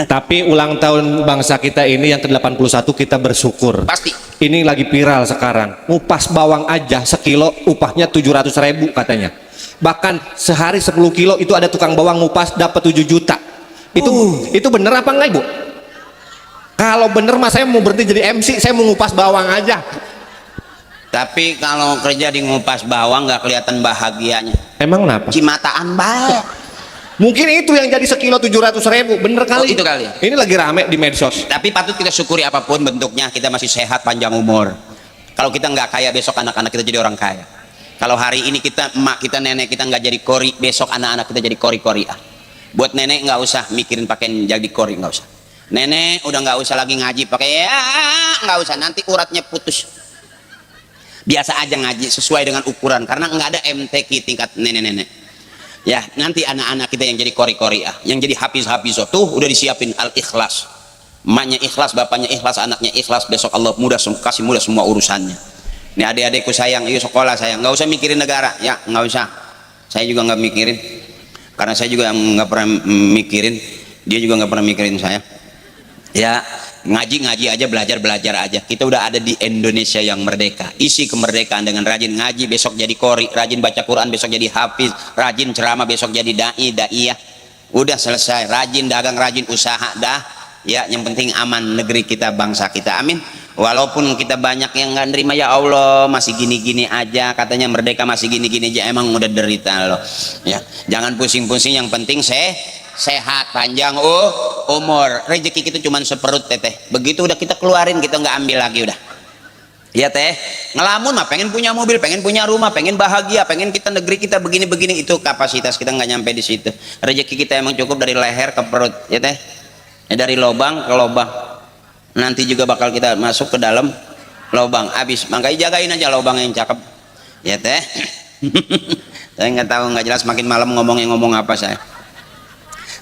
Tapi ulang tahun bangsa kita ini yang ke-81 kita bersyukur. Pasti. Ini lagi viral sekarang. Ngupas bawang aja sekilo upahnya 700.000 katanya. Bahkan sehari 10 kilo itu ada tukang bawang ngupas dapat 7 juta. Itu bener apa enggak Ibu? Kalau bener mas saya mau berhenti jadi MC, saya mau ngupas bawang aja. Tapi kalau kerja di ngupas bawang nggak kelihatan bahagianya. Emang kenapa? Cimataan baik. Mungkin itu yang jadi sekilo 700.000, bener kali. Itu kali. Ini lagi rame di medsos. Tapi patut kita syukuri apapun bentuknya, kita masih sehat, panjang umur. Kalau kita nggak kaya, besok anak-anak kita jadi orang kaya. Kalau hari ini kita, emak kita, nenek kita nggak jadi kori, besok anak-anak kita jadi kori-koriah. Buat nenek nggak usah mikirin pakai jadi kori, nggak usah. Nenek udah nggak usah lagi ngaji pakai nggak usah, nanti uratnya putus. Biasa aja ngaji sesuai dengan ukuran, karena nggak ada MTQ tingkat nenek-nenek. Ya, nanti anak-anak kita yang jadi kori-koriah, yang jadi hafiz-hafiz, tuh udah disiapin al-ikhlas. Emaknya ikhlas, bapaknya ikhlas, anaknya ikhlas, besok Allah kasih mudah semua urusannya. Ini adik-adikku sayang, yuk sekolah sayang, nggak usah mikirin negara, ya nggak usah. Saya juga nggak mikirin, karena saya juga nggak pernah mikirin, dia juga nggak pernah mikirin saya. Ya, ngaji aja, belajar aja. Kita udah ada di Indonesia yang merdeka. Isi kemerdekaan dengan rajin ngaji, besok jadi kori, rajin baca Quran, besok jadi hafiz, rajin ceramah, besok jadi daiyah. Udah selesai. Rajin dagang, rajin usaha, dah. Ya, yang penting aman negeri kita, bangsa kita. Amin. Walaupun kita banyak yang nggak nerima, ya Allah masih gini-gini aja, katanya merdeka masih gini-gini aja, emang udah derita loh. Ya, jangan pusing-pusing, yang penting sehat, panjang umur. Rezeki kita cuma seperut teteh, begitu udah kita keluarin, kita nggak ambil lagi udah. Ya teh, ngelamun mah pengen punya mobil, pengen punya rumah, pengen bahagia, pengen kita negeri kita begini-begini, itu kapasitas kita nggak nyampe di situ. Rezeki kita emang cukup dari leher ke perut, ya teh, ya, dari lobang ke lobang, nanti juga bakal kita masuk ke dalam lobang habis. Makanya jagain aja lobang yang cakep, ya teh. Saya nggak tahu, nggak jelas, makin malam ngomong apa saya.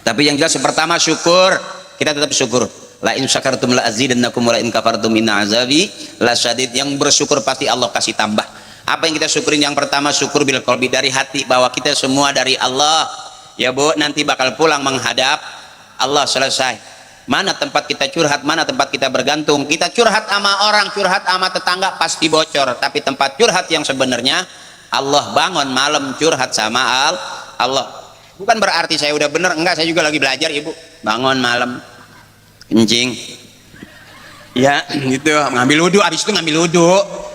Tapi yang jelas pertama syukur, kita tetap syukur. La in syakartum la azidannakum wa la in kafartum inna azabi lasyadid. Yang bersyukur pasti Allah kasih tambah. Apa yang kita syukurin? Yang pertama syukur bil qalbi, dari hati, bahwa kita semua dari Allah. Ya Bu, nanti bakal pulang menghadap Allah, selesai. Mana tempat kita curhat, mana tempat kita bergantung. Kita curhat sama orang, curhat sama tetangga pasti bocor. Tapi tempat curhat yang sebenarnya, Allah bangun malam curhat sama Allah. Bukan berarti saya udah bener, enggak, saya juga lagi belajar Ibu. Bangun malam kencing, ya gitu, ngambil wudhu, habis itu ngambil wudhu,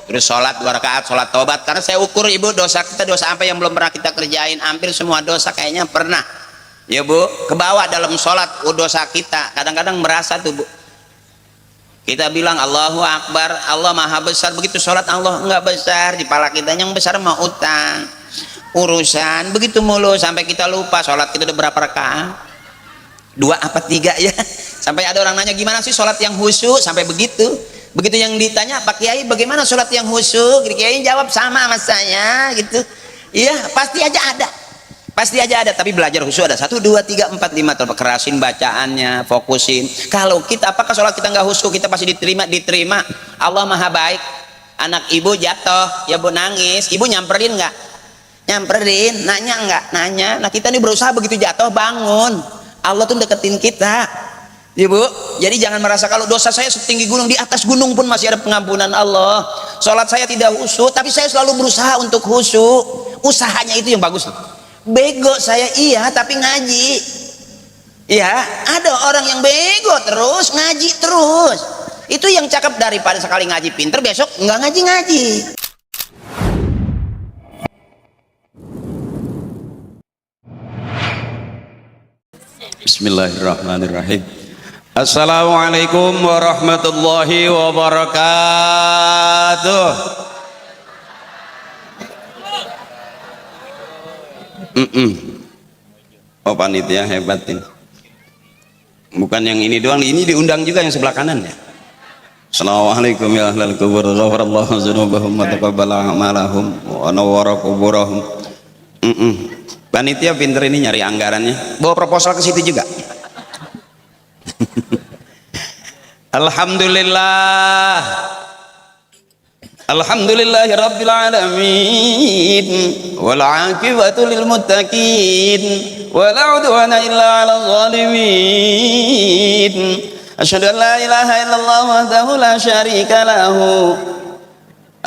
terus sholat 2 rakaat, sholat tobat. Karena saya ukur Ibu, dosa kita, dosa apa yang belum pernah kita kerjain, hampir semua dosa kayaknya pernah, ya Bu, kebawa dalam sholat dosa kita. Kadang-kadang merasa tuh Bu, kita bilang Allahu Akbar, Allah maha besar, begitu sholat Allah enggak besar di kepala kita, yang besar mau utang, urusan, begitu mulu sampai kita lupa sholat kita udah berapa rakaat, 2 apa 3 ya. Sampai ada orang nanya, gimana sih sholat yang khusyuk, sampai begitu yang ditanya, Pak Kiai bagaimana sholat yang khusyuk, Kiai jawab sama saya gitu. Iya, pasti aja ada, tapi belajar khusyuk ada 1, 2, 3, 4, 5, kerasin bacaannya, fokusin. Kalau kita, apakah sholat kita nggak khusyuk, kita pasti diterima. Allah maha baik. Anak Ibu jatuh, ya Bu, nangis, Ibu nyamperin nggak? Nyamperin. Nanya nggak? Nanya. Nah kita nih berusaha, begitu jatuh bangun, Allah tuh deketin kita, Ibu. Jadi jangan merasa kalau dosa saya setinggi gunung, di atas gunung pun masih ada pengampunan Allah. Sholat saya tidak khusyuk, tapi saya selalu berusaha untuk khusyuk. Usahanya itu yang bagus. Bego saya iya, tapi ngaji. Ya, ada orang yang bego terus ngaji terus. Itu yang cakep, daripada sekali ngaji pinter, besok nggak ngaji. Bismillahirrahmanirrahim. Assalamualaikum warahmatullahi wabarakatuh. Oh panitia hebat ini. Bukan yang ini doang, ini diundang juga yang sebelah kanan ya. Assalamualaikum ya ahlal kubur, ghafarallahu dzunubahum wa taqabbala a'malahum wa nawwara quburahum. Panitia pinter ini nyari anggarannya. Bawa proposal ke situ juga. Alhamdulillah. Alhamdulillahi rabbil alamin wal aqibatu lil muttaqin wa la udwana illa 'alal zalimin. Asyhadu an la ilaha illallah wahdahu la syarika lahu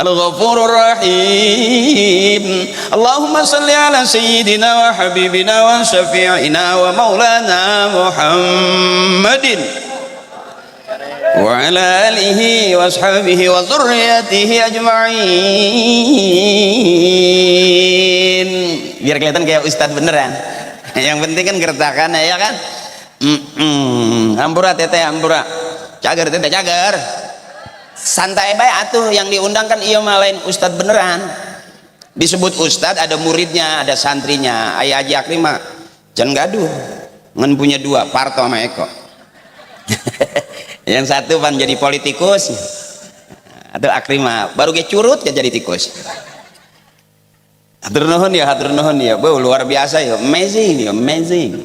al-ghafurur rahim. Allahumma salli ala sayyidina wa habibina wa syafi'ina wa maulana Muhammadin wa ala alihi wa ashabihi wa dzurriyyatihi ajma'in. Biar kelihatan kayak ustadz beneran. Yang penting kan gertakan ya kan. Hampura teteh, hampura cager teteh, cager santai bae atuh. Yang diundang kan iya mah lain ustadz beneran. Disebut ustadz ada muridnya, ada santrinya. Ayah Haji Akrim mah jangan gaduh, ngan punya dua, Parto sama Eko. Yang satu pan jadi politikus, atau Akrimah baru ge curut ke jadi tikus. Hatur nuhun ya, hatur nuhun ya. Wow, luar biasa ya, amazing ya, amazing.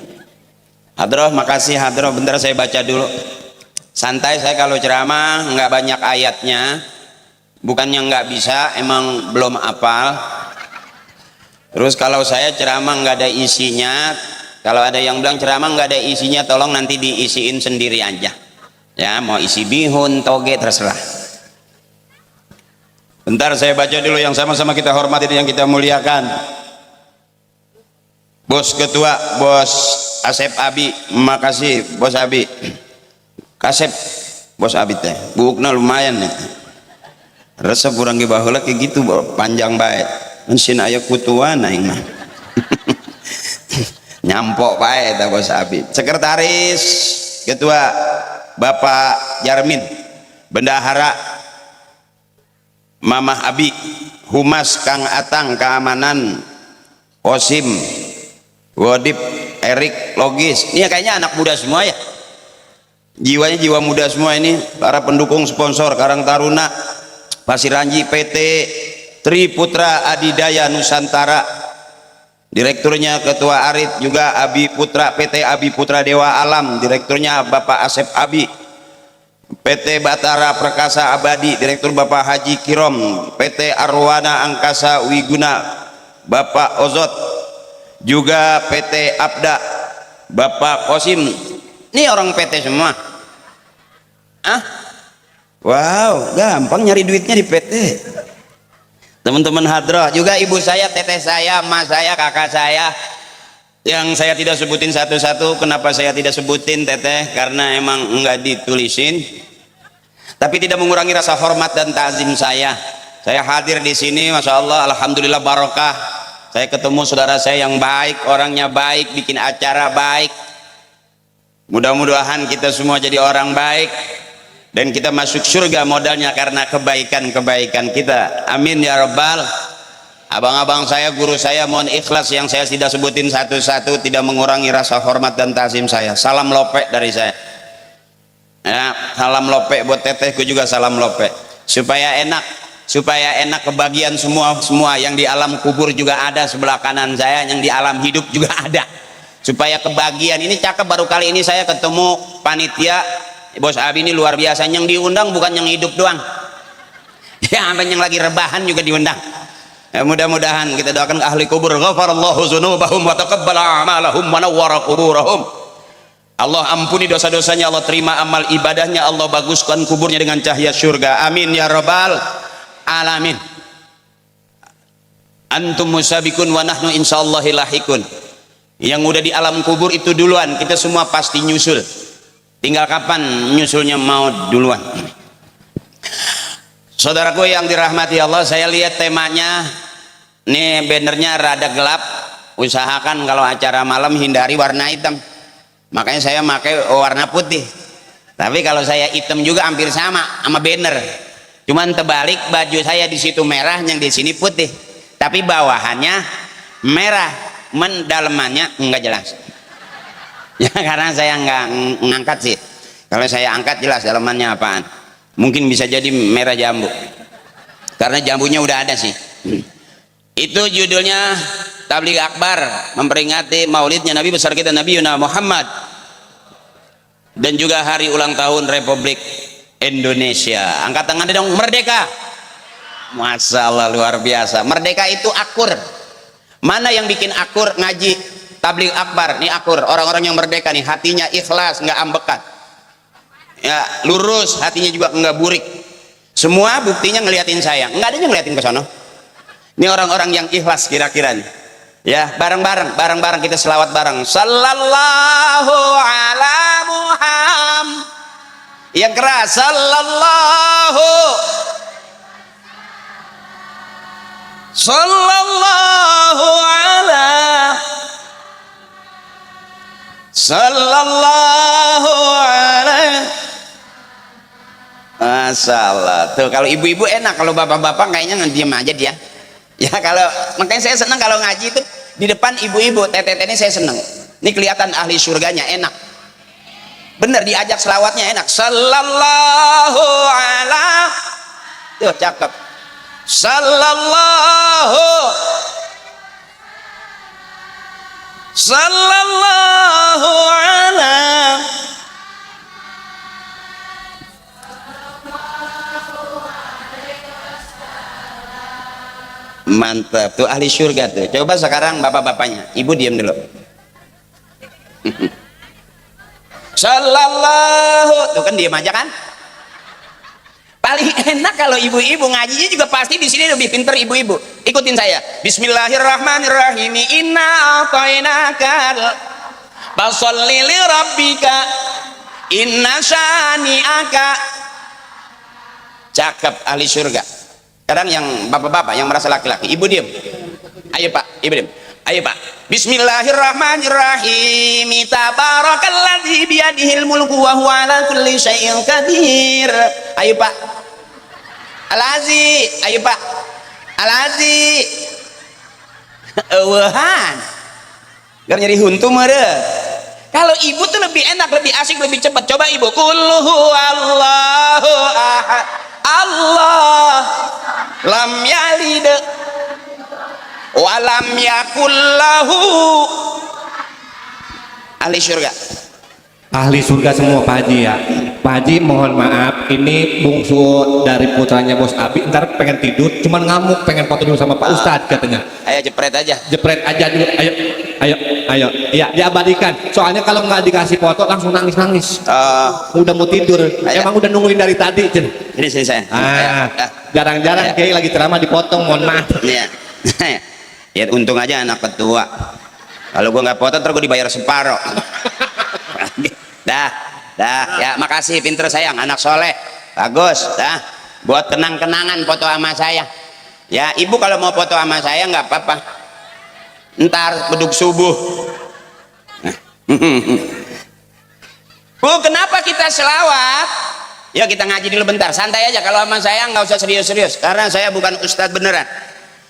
Hadroh, makasih Hadroh. Bentar saya baca dulu. Santai saya kalau ceramah, nggak banyak ayatnya. Bukannya nggak bisa, emang belum hafal. Terus kalau saya ceramah nggak ada isinya. Kalau ada yang bilang ceramah nggak ada isinya, tolong nanti diisiin sendiri aja. Ya, mau isi bihun, toge, terserah. Bentar saya baca dulu yang sama-sama kita hormati dan yang kita muliakan. Bos Ketua, Bos Asep Abi, makasih Bos Abi. Kasep, Bos Abi teh, buukna lumayan nih. Resep kurang ge baheula kayak gitu, panjang bae. Mesin aya kutuan aing mah. Nyampok bae tah Bos Abi. Sekretaris Ketua Bapak Jarmin, Bendahara Mamah Abi, Humas Kang Atang, Keamanan Osim, Wodip, Erik, Logis. Ini kayaknya anak muda semua ya. Jiwanya jiwa muda semua ini. Para pendukung sponsor Karang Taruna, Pasiranji PT, Tri Putra Adidaya Nusantara. Direkturnya Ketua Arit juga Abi Putra, PT Abi Putra Dewa Alam. Direkturnya Bapak Asep Abi. PT Batara Perkasa Abadi, Direktur Bapak Haji Kirom. PT Arwana Angkasa Wiguna, Bapak Ozot. Juga PT Abda, Bapak Kosim. Ini orang PT semua. Ah, wow, gampang nyari duitnya di PT. Teman-teman hadroh, juga ibu saya, teteh saya, emak saya, kakak saya, yang saya tidak sebutin satu-satu. Kenapa saya tidak sebutin teteh? Karena emang enggak ditulisin. Tapi tidak mengurangi rasa hormat dan ta'zim saya. Saya hadir di sini, masya Allah, alhamdulillah barokah. Saya ketemu saudara saya yang baik, orangnya baik, bikin acara baik. Mudah-mudahan kita semua jadi orang baik. Dan kita masuk surga modalnya karena kebaikan-kebaikan kita. Amin ya Rabbal. Abang-abang saya, guru saya, mohon ikhlas yang saya tidak sebutin satu-satu, tidak mengurangi rasa hormat dan ta'zim saya. Salam lope dari saya. Ya, salam lope buat tetehku juga, salam lope. Supaya enak kebagian semua yang di alam kubur juga ada sebelah kanan saya, yang di alam hidup juga ada. Supaya kebagian ini cakep. Baru kali ini saya ketemu panitia. Bos Abi ini luar biasa, yang diundang bukan yang hidup doang ya, sampai yang lagi rebahan juga diundang ya. Mudah-mudahan kita doakan ahli kubur, ghafarallahu dzunubahum wa taqabbala a'malahum wa nawwara quburahum. Allah ampuni dosa-dosanya, Allah terima amal ibadahnya, Allah baguskan kuburnya dengan cahaya surga. Amin ya rabbal alamin. Antum musabikun wa nahnu insyaallah lahikun. Yang udah di alam kubur itu duluan, kita semua pasti nyusul. Tinggal kapan nyusulnya mau duluan. Saudaraku yang dirahmati Allah, saya lihat temanya nih, bannernya rada gelap. Usahakan kalau acara malam hindari warna hitam. Makanya saya pakai warna putih. Tapi kalau saya hitam juga hampir sama banner. Cuman terbalik, baju saya di situ merah, yang di sini putih. Tapi bawahannya merah, mendalamannya enggak jelas. Ya karena saya nggak ngangkat sih. Kalau saya angkat jelas dalamannya apaan. Mungkin bisa jadi merah jambu, karena jambunya udah ada sih. Itu judulnya Tabligh Akbar, memperingati maulidnya Nabi besar kita Nabi Yuna Muhammad, dan juga hari ulang tahun Republik Indonesia. Angkat tangan dong, merdeka. Masya Allah, luar biasa. Merdeka itu akur. Mana yang bikin akur? Ngaji tabligh akbar nih akur. Orang-orang yang merdeka nih hatinya ikhlas, nggak ambekan ya, lurus, hatinya juga nggak burik. Semua buktinya ngeliatin saya, nggak ada yang ngeliatin ke sono. Ini orang-orang yang ikhlas kira-kira nih ya. Bareng-bareng kita selawat bareng, sallallahu ala Muhammad. Yang keras, sallallahu ala sallallahu ala. Masalah tuh, kalau ibu-ibu enak, kalau bapak-bapak kayaknya diam aja dia ya. Kalau makanya saya senang kalau ngaji itu di depan ibu-ibu, tete ini saya senang. Ini kelihatan ahli surganya, enak bener, diajak selawatnya enak, sallallahu ala, tuh cakep, sallallahu ala. Mantap tuh, ahli surga tuh. Coba sekarang bapak-bapaknya, ibu diam dulu. Sallallahu, tuh kan diam aja kan. Paling enak kalau ibu-ibu ngajinya juga pasti di sini lebih pinter ibu-ibu. Ikutin saya. Bismillahirrahmanirrahim. Inna a'tainakal fasholli li rabbika inna syani'aka. Cakep, ahli surga. Kadang yang bapak-bapak yang merasa laki-laki, ibu diam. Ayo pak, ibu diam. Ayo pak. Bismillahirrahmanirrahim. Tabarakalladzi biyadihil mulku wa huwa ala kulli syai'in qadir. Ayo pak. Al-Azi, ayo pak. Al-Azi. Ewahan. Biar nyari huntu mere. Kalau ibu tuh lebih enak, lebih asik, lebih cepat. Coba ibu. Qul huwallahu ahad. Allah lam yalid wa lam yakul lahu. Ahli surga. Ahli surga semua Pak Haji ya. Pak Haji mohon maaf, ini bungsu dari putranya Bos Abi, ntar pengen tidur, cuman ngamuk pengen foto dulu sama Pak Ustadz katanya. Ayo jepret aja. Jepret aja dulu, ayo. Iya, diabadikan. Soalnya kalau nggak dikasih foto langsung nangis. Udah mau tidur. Emang udah nungguin dari tadi, Jen. Ini sini saya. Jarang-jarang kayak lagi ceramah dipotong, mohon maaf. Iya. Ya untung aja anak ketua. Kalau gua nggak foto, ntar gua dibayar separoh. Dah, ya makasih, pinter sayang, anak soleh, bagus, dah, buat kenang-kenangan foto sama saya. Ya ibu kalau mau foto sama saya nggak apa-apa, ntar beduk subuh. Bu, kenapa kita selawat? Ya kita ngaji dulu bentar, santai aja. Kalau sama saya nggak usah serius-serius, karena saya bukan ustadz beneran.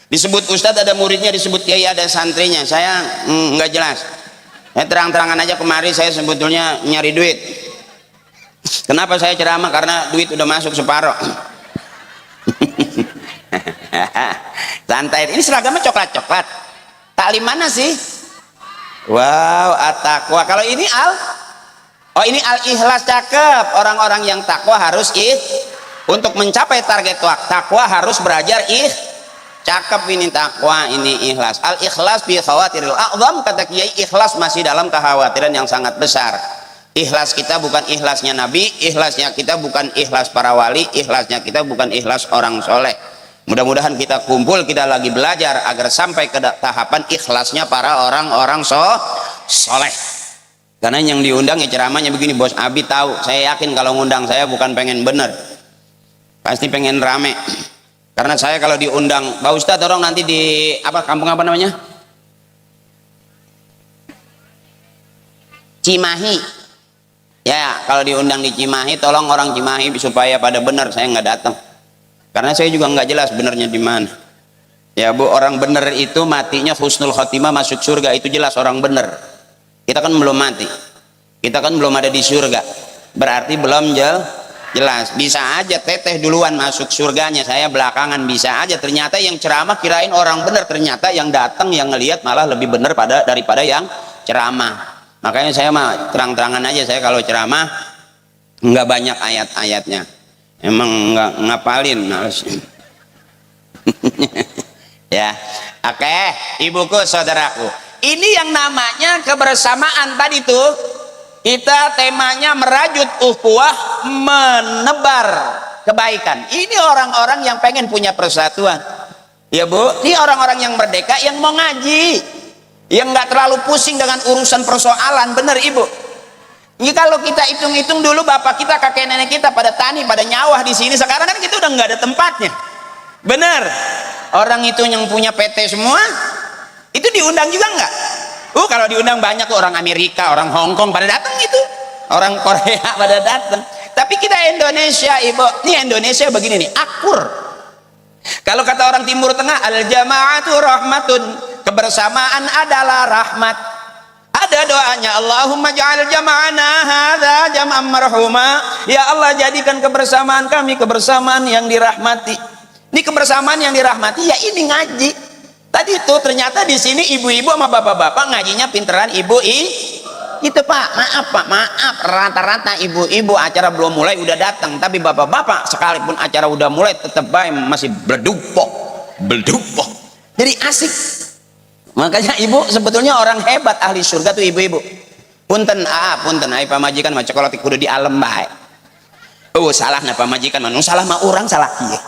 Disebut ustadz ada muridnya, disebut kiai ada santrinya. Saya nggak jelas. Terang-terangan aja, kemari saya sebetulnya nyari duit. Kenapa saya ceramah? Karena duit udah masuk separoh. Santai. Ini seragamnya coklat-coklat. Taklim mana sih? Wow, at-taqwa. Kalau ini ini al-ikhlas, cakep. Orang-orang yang takwa harus untuk mencapai target takwa harus belajar cakep. Ini takwa, ini ikhlas. Al ikhlas bi khawatiril a'zam, kata kiai, ikhlas masih dalam kekhawatiran yang sangat besar. Ikhlas kita bukan ikhlasnya Nabi, ikhlasnya kita bukan ikhlas para wali, ikhlasnya kita bukan ikhlas orang soleh. Mudah-mudahan kita kumpul, kita lagi belajar agar sampai ke tahapan ikhlasnya para orang-orang soleh. Karena yang diundang ya ceramahnya begini, Bos Abi tahu, saya yakin kalau ngundang saya bukan pengen bener, pasti pengen rame. Karena saya kalau diundang, Pak Ustadz orang nanti di kampung apa namanya? Cimahi. Ya, kalau diundang di Cimahi, tolong orang Cimahi supaya pada benar, saya nggak datang. Karena saya juga nggak jelas benernya di mana. Ya Bu, orang bener itu matinya husnul khotimah, masuk surga, itu jelas orang bener. Kita kan belum mati, kita kan belum ada di surga, berarti belum jelas. Bisa aja teteh duluan masuk surganya, saya belakangan, bisa aja. Ternyata yang ceramah kirain orang bener, ternyata yang datang yang ngelihat malah lebih bener daripada yang ceramah. Makanya saya mah terang-terangan aja, saya kalau ceramah nggak banyak ayat-ayatnya, emang nggak ngapalin. Ya, oke, ibuku, saudaraku. Ini yang namanya kebersamaan tadi tuh. Kita temanya merajut ukhuwah, menebar kebaikan. Ini orang-orang yang pengen punya persatuan. Ya Bu, ini orang-orang yang merdeka, yang mau ngaji, yang nggak terlalu pusing dengan urusan persoalan. Bener Ibu. Ini kalau kita hitung-hitung dulu, bapak kita, kakek nenek kita pada tani, pada nyawah di sini. Sekarang kan kita udah nggak ada tempatnya. Bener. Orang itu yang punya PT semua, itu diundang juga nggak? Kalau diundang banyak tuh, orang Amerika, orang Hong Kong pada datang itu, orang Korea pada datang. Tapi kita Indonesia, Ibu, ini Indonesia begini nih, akur. Kalau kata orang Timur Tengah, al jamaatu rahmatun, kebersamaan adalah rahmat. Ada doanya, Allahumma ja'al jama'ana hadza jam'an marhuma. Ya Allah, jadikan kebersamaan kami kebersamaan yang dirahmati. Ini kebersamaan yang dirahmati, ya ini ngaji. Tadi itu ternyata di sini ibu-ibu sama bapak-bapak ngajinya pinteran ibu itu Pak. Maaf, rata-rata ibu-ibu acara belum mulai udah datang, tapi bapak-bapak sekalipun acara udah mulai tetap baik masih bledupok. Jadi asik. Makanya ibu sebetulnya orang hebat, ahli surga tuh ibu-ibu. Punten ai pamajikan mah cokolatik kudu di alam bae. Salah na pamajikan mah salah mah urang salah kieu.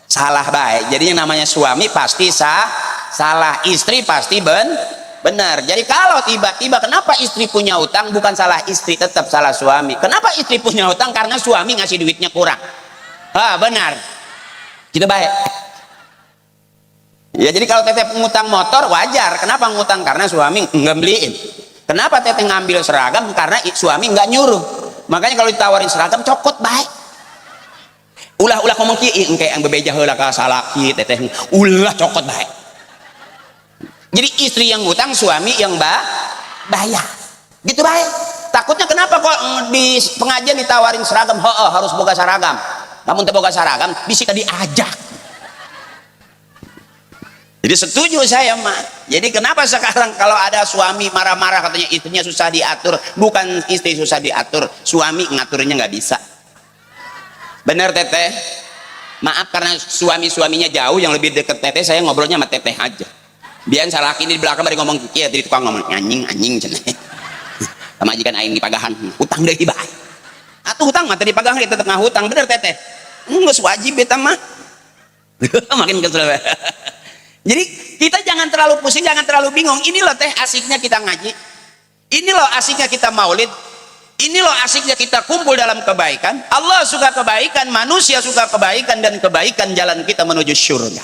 Salah baik. Jadi yang namanya suami pasti salah, istri pasti benar. Jadi kalau tiba-tiba kenapa istri punya utang, bukan salah istri, tetap salah suami. Kenapa istri punya utang? Karena suami ngasih duitnya kurang. Benar. Kita baik. Ya jadi kalau teteh ngutang motor wajar. Kenapa ngutang? Karena suami nggak beliin. Kenapa teteh ngambil seragam? Karena suami nggak nyuruh. Makanya kalau ditawarin seragam cokot baik. Ulah ngomong kieu engke yang bebeja heula ka salaki teteh. Ulah cokot baik. Jadi istri yang ngutang, suami yang bayar. Gitu baik. Takutnya kenapa kok di pengajian ditawarin seragam? Harus boga seragam. Namun teu boga seragam bisa diajak. Jadi setuju saya mah. Jadi kenapa sekarang kalau ada suami marah-marah katanya istrinya susah diatur, bukan istri susah diatur, suami ngaturnya nggak bisa. Bener teteh. Maaf karena suaminya jauh, yang lebih deket teteh saya ngobrolnya sama teteh aja. Biar salah ini di belakang bari ngomong kieu, jadi tukang ngomong anjing cenah. Sama majikan aing di pagahan, hutang deui bae. Atuh hutang mah teh di pagahan tetep ngahutang, bener teteh. Geus wajib eta mah. Makin kesel. Jadi kita jangan terlalu pusing, jangan terlalu bingung. Ini loh teh asiknya kita ngaji. Ini loh asiknya kita maulid. Ini loh asiknya kita kumpul dalam kebaikan. Allah suka kebaikan, manusia suka kebaikan, dan kebaikan jalan kita menuju syurga.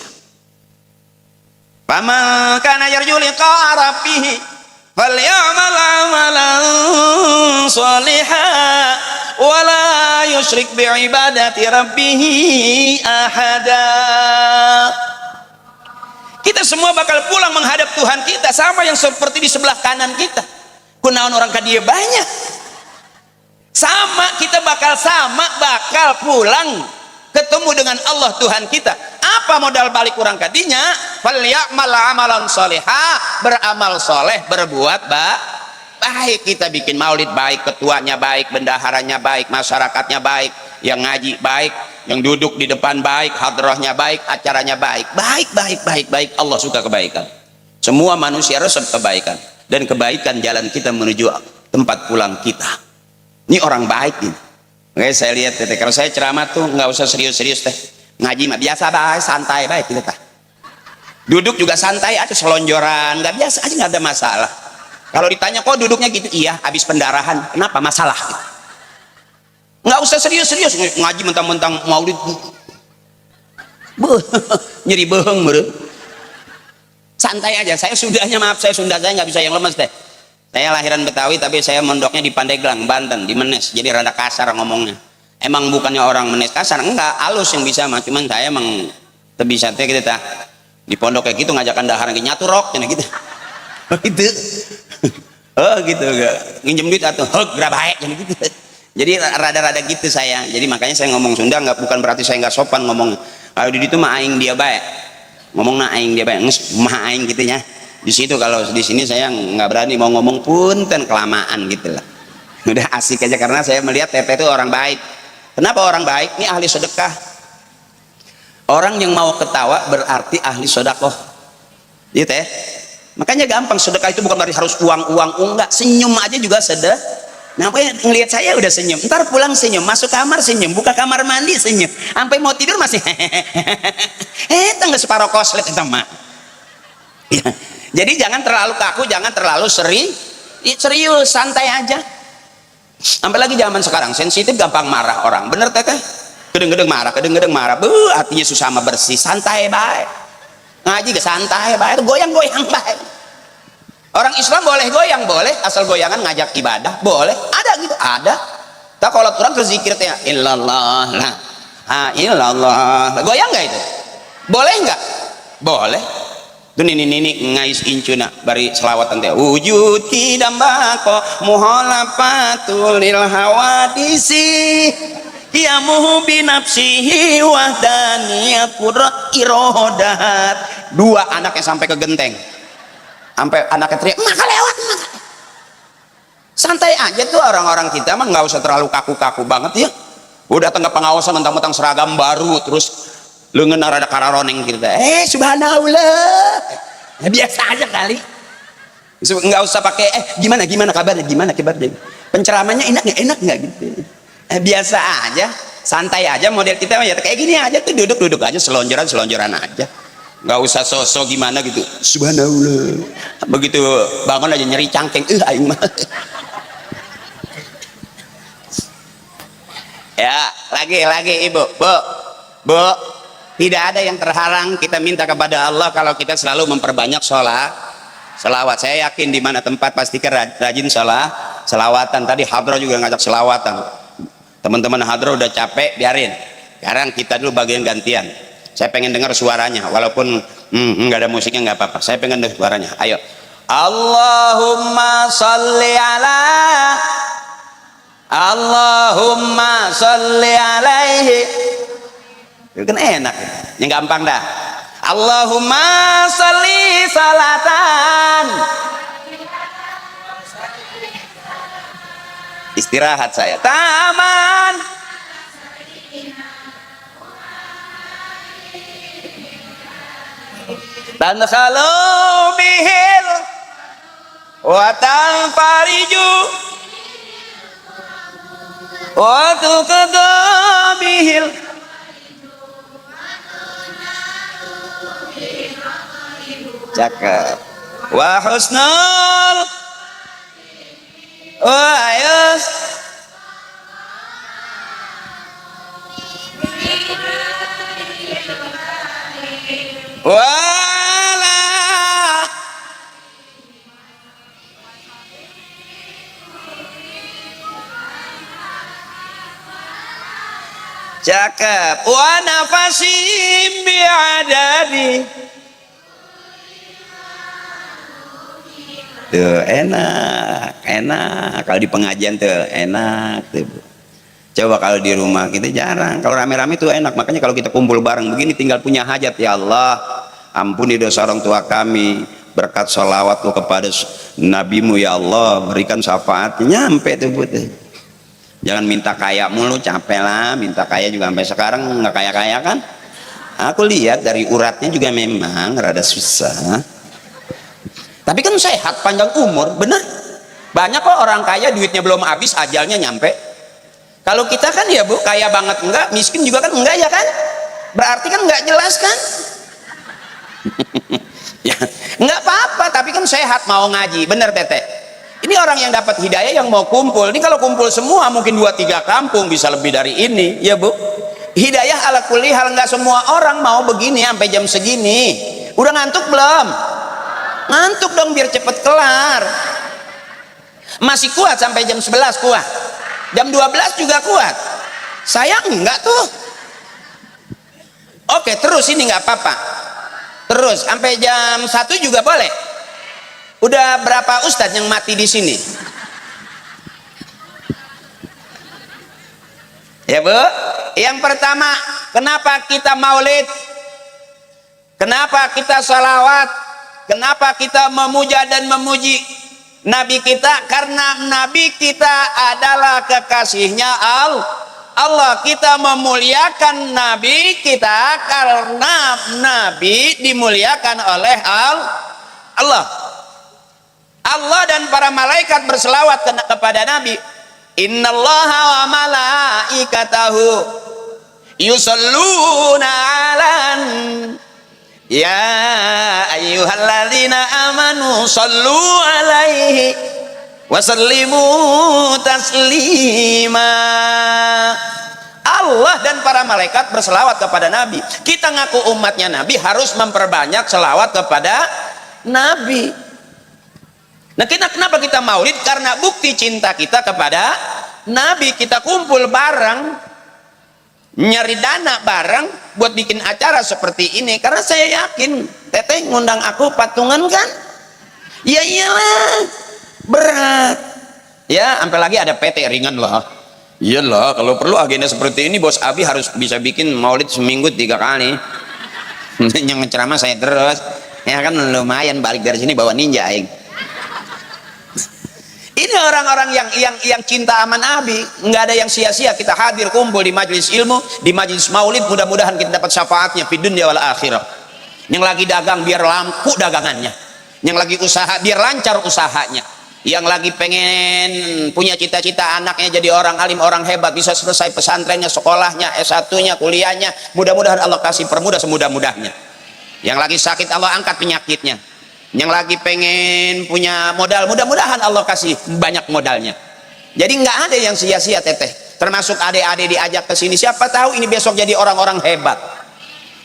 Faman kana yarju liqa'a rabbih falyamal 'amalan shalihan wa la yusyrik bi ibadati rabbih ahada. Kita semua bakal pulang menghadap Tuhan kita, sama yang seperti di sebelah kanan kita. Kunaon orang ka dieu banyak. Sama kita bakal pulang ketemu dengan Allah Tuhan kita. Apa modal balik kurang kadinya? Falyamal amalan sholiha, beramal soleh, berbuat baik. Kita bikin maulid baik, ketuanya baik, bendaharanya baik, masyarakatnya baik, yang ngaji baik, yang duduk di depan baik, hadrahnya baik, acaranya baik. Baik. Allah suka kebaikan. Semua manusia resep kebaikan, dan kebaikan jalan kita menuju tempat pulang kita. Ini orang baik ini. Oke, saya lihat teteh, kalau saya ceramah tuh nggak usah serius-serius teh. Ngaji mah biasa baik, santai baik kita teh. Duduk juga santai aja, selonjoran, nggak biasa aja, nggak ada masalah. Kalau ditanya kok duduknya gitu, iya habis pendarahan. Kenapa? Masalah gitu. Nggak usah serius-serius ngaji mentang-mentang maulid. Nyeri beheng meureun. Santai aja. Saya Sundanya, maaf saya Sunda saya nggak bisa yang lemes teh. Saya lahiran Betawi tapi saya mondoknya di Pandeglang, Banten, di Menes. Jadi rada kasar ngomongnya. Emang bukannya orang Menes kasar, enggak, halus yang bisa mah. Cuman saya emang teu bisa teh gitu tah. Di pondok kayak gitu ngajakan dahar ge nyatu rok cenah gitu. Gitu. Gitu enggak. Nginjem duit atuh, geura bae cenah gitu. Jadi rada-rada gitu saya. Jadi makanya saya ngomong Sunda enggak, bukan berarti saya enggak sopan ngomong. Kalau di ditu mah aing dia bae. Ngomongna aing dia bae, geus mah aing gitu nya. Di situ kalau di sini saya nggak berani mau ngomong punten kelamaan gitu lah. Udah asik aja karena saya melihat Teteh itu orang baik. Kenapa orang baik? Ini ahli sedekah. Orang yang mau ketawa berarti ahli sedekah. Gitu ya. Makanya gampang, sedekah itu bukan berarti harus uang, enggak. Senyum aja juga sedekah. Nah, ngelihat saya udah senyum. Ntar pulang senyum, masuk kamar senyum, buka kamar mandi senyum. Sampai mau tidur masih tangga separuh koslet itu mah. Ya. Jadi jangan terlalu kaku, jangan terlalu serius, santai aja. Sampai lagi zaman sekarang sensitif, gampang marah orang. Bener teteh? Gedeng-gedeng marah, hatinya susah sama bersih. Santai baik, ngaji ke santai baik, goyang-goyang baik. Orang Islam boleh goyang, boleh, asal goyangan ngajak ibadah, boleh, ada gitu, ada. Tak kalau orang berzikir ya illallah, illallah, goyang nggak itu? Boleh nggak? Boleh. Itu nini ngais incuna bari selawatan teh wujud tidak bako muhalafatul lil hawadisi yamuhu binafsihi wahdaniyat irodat. Dua anaknya sampai ke genteng, sampai anaknya teriak maka lewat maka. Santai aja tuh orang-orang kita mah, nggak usah terlalu kaku-kaku banget ya. Udah tengah pengawasan mentang-mentang seragam baru terus lengan rada kararoneng kita. Subhanallah. Ya, biasa aja kali. Nggak usah pakai gimana kabarnya, penceramanya enak nggak gitu. Biasa aja, santai aja, model kita ya kayak gini aja tuh, duduk aja, selonjoran aja, nggak usah sosok gimana gitu. Subhanallah, begitu bangun aja nyeri cangkeng, aing mah. Ya lagi ibu, bu, tidak ada yang terhalang kita minta kepada Allah kalau kita selalu memperbanyak selawat. Saya yakin di mana tempat pasti rajin selawatan. Tadi hadroh juga ngajak selawatan. Teman-teman hadroh udah capek, biarin. Sekarang kita dulu bagian gantian. Saya pengen dengar suaranya, walaupun nggak ada musiknya nggak apa-apa. Saya pengen dengar suaranya. Ayo. Allahumma sholli alaihi. Itu kan enak. Yang gampang dah. Allahumma sholli salatan. Istirahat saya taman dan kalau bihil wa tanfariju wa tuqada bihil cakep wa husnul ayus wala cakep wa nafasim biadadi. Tuh enak kalau di pengajian tuh enak tuh. Coba kalau di rumah kita jarang, kalau rame-rame tuh enak. Makanya kalau kita kumpul bareng begini tinggal punya hajat, ya Allah ampuni dosa orang tua kami, berkat sholawatku kepada nabimu ya Allah, berikan syafaatnya, nyampe tuh putih. Jangan minta kaya mulu, capek lah. Minta kaya juga sampai sekarang nggak kaya-kaya kan. Aku lihat dari uratnya juga memang rada susah. Tapi kan sehat, panjang umur, benar. Banyak kok orang kaya duitnya belum habis, ajalnya nyampe. Kalau kita kan ya bu, kaya banget enggak, miskin juga kan enggak ya kan? Berarti kan enggak jelas kan? Ya, enggak apa-apa, tapi kan sehat, mau ngaji, bener teteh. Ini orang yang dapat hidayah yang mau kumpul. Ini kalau kumpul semua mungkin 2-3 kampung bisa lebih dari ini, ya bu. Hidayah ala kulli hal, enggak semua orang mau begini sampai jam segini. Udah ngantuk belum? Ngantuk dong biar cepet kelar. Masih kuat sampai jam 11 kuat. Jam 12 juga kuat. Saya enggak tuh. Oke, terus ini enggak apa-apa. Terus sampai jam 1 juga boleh. Udah berapa ustadz yang mati di sini? Ya bu, yang pertama, kenapa kita maulid? Kenapa kita salawat? Kenapa kita memuja dan memuji Nabi kita? Karena Nabi kita adalah kekasihnya Allah, kita memuliakan Nabi kita karena Nabi dimuliakan oleh Allah. Allah dan para malaikat berselawat kepada Nabi. Innallaha wa malaikatahu yusalluna 'alan ya ayyuhalladzina amanu sallu 'alaihi wa sallimu taslima. Allah dan para malaikat berselawat kepada Nabi. Kita ngaku umatnya Nabi harus memperbanyak selawat kepada Nabi. Nah, kenapa kita maulid? Karena bukti cinta kita kepada Nabi. Kita kumpul bareng, nyari dana bareng buat bikin acara seperti ini. Karena saya yakin Teteh ngundang aku patungan kan? Ya iyalah, berat. Ya, sampai lagi ada PT ringan lah. Iyalah, kalau perlu agenda seperti ini Bos Abi harus bisa bikin maulid seminggu 3 kali. Yang ceramah saya terus. Ya kan lumayan balik dari sini bawa ninja aing. Ini orang-orang yang cinta sama Nabi. Nggak ada yang sia-sia kita hadir kumpul di majelis ilmu, di majelis maulid, mudah-mudahan kita dapat syafaatnya di dunia wal akhirah. Yang lagi dagang biar laku dagangannya, yang lagi usaha biar lancar usahanya, yang lagi pengen punya cita-cita anaknya jadi orang alim, orang hebat, bisa selesai pesantrennya, sekolahnya, S1-nya, kuliahnya, mudah-mudahan Allah kasih permudah semudah-mudahnya. Yang lagi sakit Allah angkat penyakitnya. Yang lagi pengen punya modal, mudah-mudahan Allah kasih banyak modalnya. Jadi nggak ada yang sia-sia Teteh. Termasuk adik-adik diajak ke sini, siapa tahu ini besok jadi orang-orang hebat.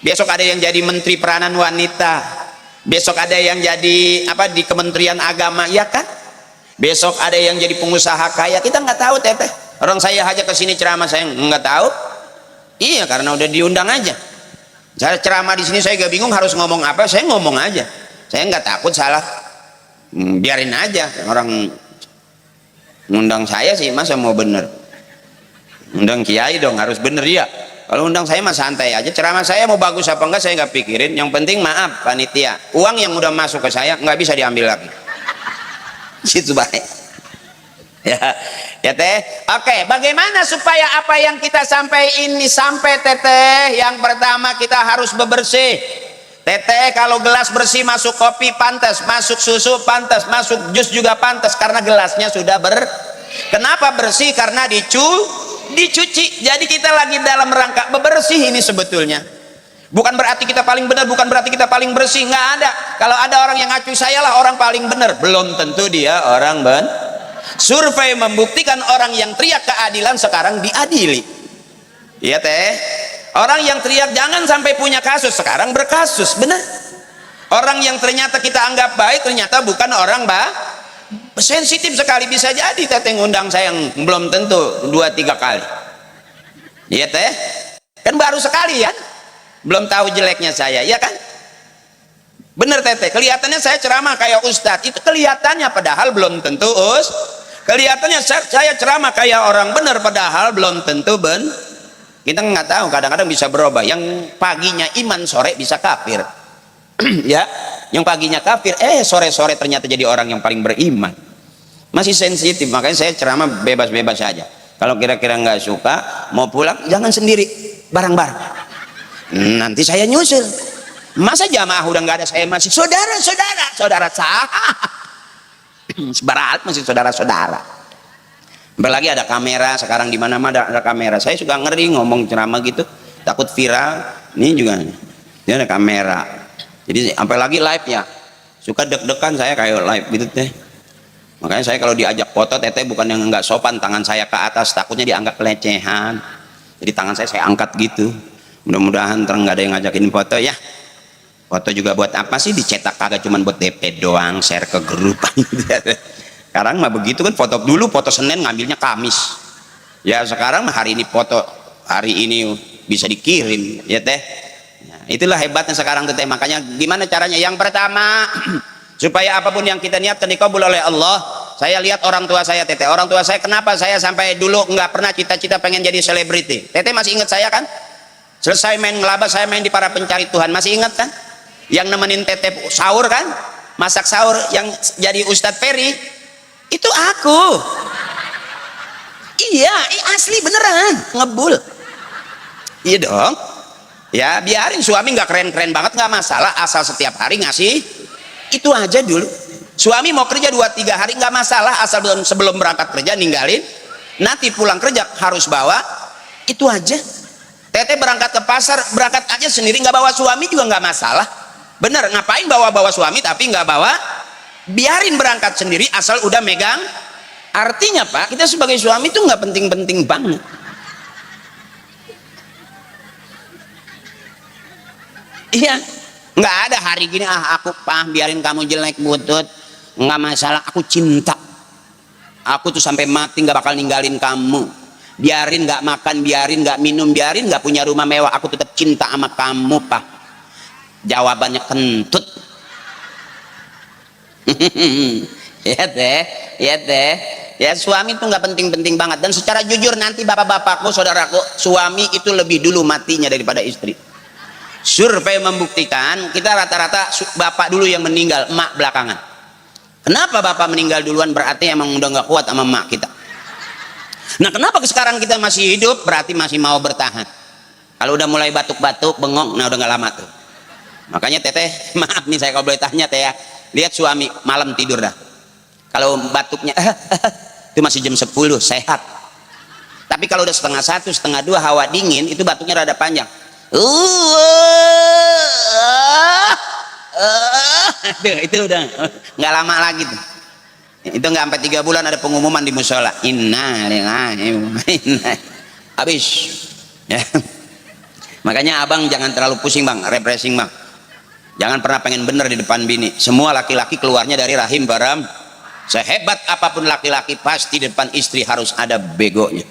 Besok ada yang jadi menteri peranan wanita. Besok ada yang jadi apa di Kementerian Agama, ya kan? Besok ada yang jadi pengusaha kaya. Kita nggak tahu Teteh. Orang saya aja ke sini ceramah saya nggak tahu. Iya, karena udah diundang aja. Saya ceramah di sini saya gak bingung harus ngomong apa, saya ngomong aja. Saya nggak takut salah, biarin aja. Orang ngundang saya sih masa mau bener, undang kiai dong harus bener ya. Kalau undang saya mah santai aja, ceramah saya mau bagus apa enggak saya nggak pikirin. Yang penting maaf panitia, uang yang udah masuk ke saya nggak bisa diambil lagi. Situ baik ya Teh. Oke, bagaimana supaya apa yang kita sampai ini sampai Teteh? Yang pertama kita harus bebersih. Teteh, kalau gelas bersih masuk kopi pantas, masuk susu pantas, masuk jus juga pantas karena gelasnya sudah Kenapa bersih? Karena dicuci. Jadi kita lagi dalam rangka bebersih ini sebetulnya. Bukan berarti kita paling benar, bukan berarti kita paling bersih, nggak ada. Kalau ada orang yang ngaku saya lah orang paling benar, belum tentu dia orang Survei membuktikan orang yang teriak keadilan sekarang diadili. Iya Teh. Orang yang teriak jangan sampai punya kasus sekarang berkasus, benar. Orang yang ternyata kita anggap baik ternyata bukan orang sensitif sekali, bisa jadi Teteh ngundang saya yang belum tentu 2-3 kali. Iya Teh, kan baru sekali ya, belum tahu jeleknya saya, ya kan? Bener Teteh, kelihatannya saya ceramah kayak ustadz, itu kelihatannya padahal belum tentu kelihatannya saya ceramah kayak orang bener padahal belum tentu Kita nggak tahu, kadang-kadang bisa berubah. Yang paginya iman, sore bisa kafir. Ya, yang paginya kafir, sore-sore ternyata jadi orang yang paling beriman. Masih sensitif, makanya saya ceramah bebas-bebas saja. Kalau kira-kira nggak suka, mau pulang, jangan sendiri, bareng-bareng. Nanti saya nyusul. Masa jamaah udah nggak ada, saya masih saudara sah. Sebarat masih saudara-saudara. Apalagi ada kamera sekarang, di mana-mana ada kamera. Saya suka ngeri ngomong ceramah gitu, takut viral. Ini juga dia ada kamera, jadi apalagi live ya, suka deg-degan saya kayak live gitu Teh. Makanya saya kalau diajak foto Teteh bukan yang nggak sopan, tangan saya ke atas, takutnya dianggap pelecehan. Jadi tangan saya angkat gitu. Mudah-mudahan terus nggak ada yang ngajakin foto ya. Foto juga buat apa sih dicetak, kagak cuman buat DP doang, share ke grup. Sekarang mah begitu kan, foto dulu foto Senin ngambilnya Kamis. Ya sekarang hari ini foto hari ini bisa dikirim ya Teh. Nah, itulah hebatnya sekarang Teteh. Makanya gimana caranya? Yang pertama supaya apapun yang kita niatkan dikabul oleh Allah. Saya lihat orang tua saya Teteh. Orang tua saya kenapa saya sampai dulu nggak pernah cita-cita pengen jadi selebriti. Teteh masih ingat saya kan? Selesai main ngelaba saya main di Para Pencari Tuhan, masih ingat kan? Yang nemenin Teteh sahur kan? Masak sahur yang jadi Ustadz Ferry. Itu aku. Iya, asli beneran ngebul. Iya dong. Ya biarin suami nggak keren-keren banget nggak masalah, asal setiap hari ngasih itu aja dulu. Suami mau kerja 2-3 hari nggak masalah, asal sebelum berangkat kerja ninggalin. Nanti pulang kerja harus bawa itu aja. Teteh berangkat ke pasar, berangkat aja sendiri nggak bawa suami juga nggak masalah. Bener, ngapain bawa suami tapi nggak bawa? Biarin berangkat sendiri asal udah megang. Artinya Pak, kita sebagai suami itu nggak penting-penting banget. Iya, nggak ada hari gini aku Pak biarin kamu jelek butut, nggak masalah, aku cinta. Aku tuh sampai mati nggak bakal ninggalin kamu. Biarin nggak makan, biarin nggak minum, biarin nggak punya rumah mewah, aku tetap cinta sama kamu Pak. Jawabannya kentut. Ya teh, ya teh. Ya suami itu nggak penting-penting banget. Dan secara jujur nanti bapak-bapakku, saudaraku, suami itu lebih dulu matinya daripada istri. Survei membuktikan kita rata-rata bapak dulu yang meninggal, emak belakangan. Kenapa bapak meninggal duluan? Berarti emang udah nggak kuat sama emak kita. Nah kenapa sekarang kita masih hidup? Berarti masih mau bertahan. Kalau udah mulai batuk-batuk, bengong, nah udah nggak lama tuh. Makanya teteh, maaf nih saya kalau boleh tanya teh ya, lihat suami malam tidur dah. Kalau batuknya itu masih jam 10 sehat. Tapi kalau udah 1:30, 1:30 hawa dingin itu batuknya rada panjang. Aduh, itu udah nggak lama lagi tuh. Itu nggak sampai 3 bulan ada pengumuman di musola. Habis. Ya. Makanya abang jangan terlalu pusing bang, refreshing bang. Jangan pernah pengen bener di depan bini. Semua laki-laki keluarnya dari rahim baram. Sehebat apapun laki-laki pasti di depan istri harus ada begonya.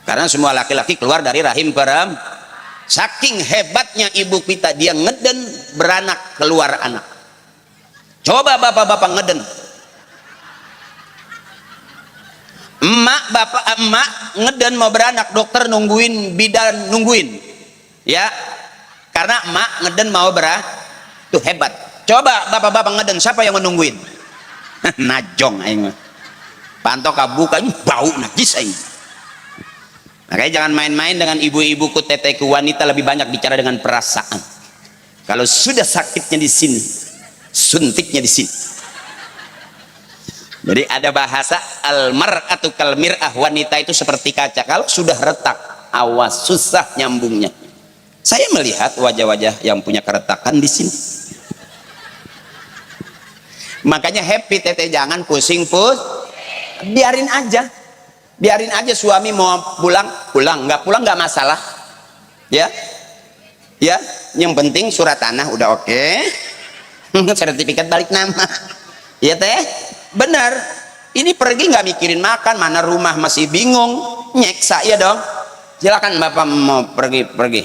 Karena semua laki-laki keluar dari rahim baram. Saking hebatnya ibu kita, dia ngeden beranak keluar anak. Coba bapak-bapak ngeden. Emak ngeden mau beranak, dokter nungguin, bidan nungguin. Ya. Karena emak ngeden mau tuh hebat. Coba bapak-bapak ngeden, siapa yang menungguin? Najong aing. Pantok kabuka bau najis aing. Makanya jangan main-main dengan ibu-ibuku, teteku, wanita lebih banyak bicara dengan perasaan. Kalau sudah sakitnya di sini, suntiknya di sini. Jadi ada bahasa almar'atu kalmir'ah, wanita itu seperti kaca. Kalau sudah retak, awas susah nyambungnya. Saya melihat wajah-wajah yang punya keretakan di sini. Makanya happy teteh, jangan pusing biarin aja. Biarin aja suami mau pulang, nggak pulang nggak masalah, ya, yang penting surat tanah udah oke, sertifikat balik nama, ya teh, bener, ini pergi nggak mikirin makan, mana rumah masih bingung, nyeksa ya dong, silakan bapak mau pergi,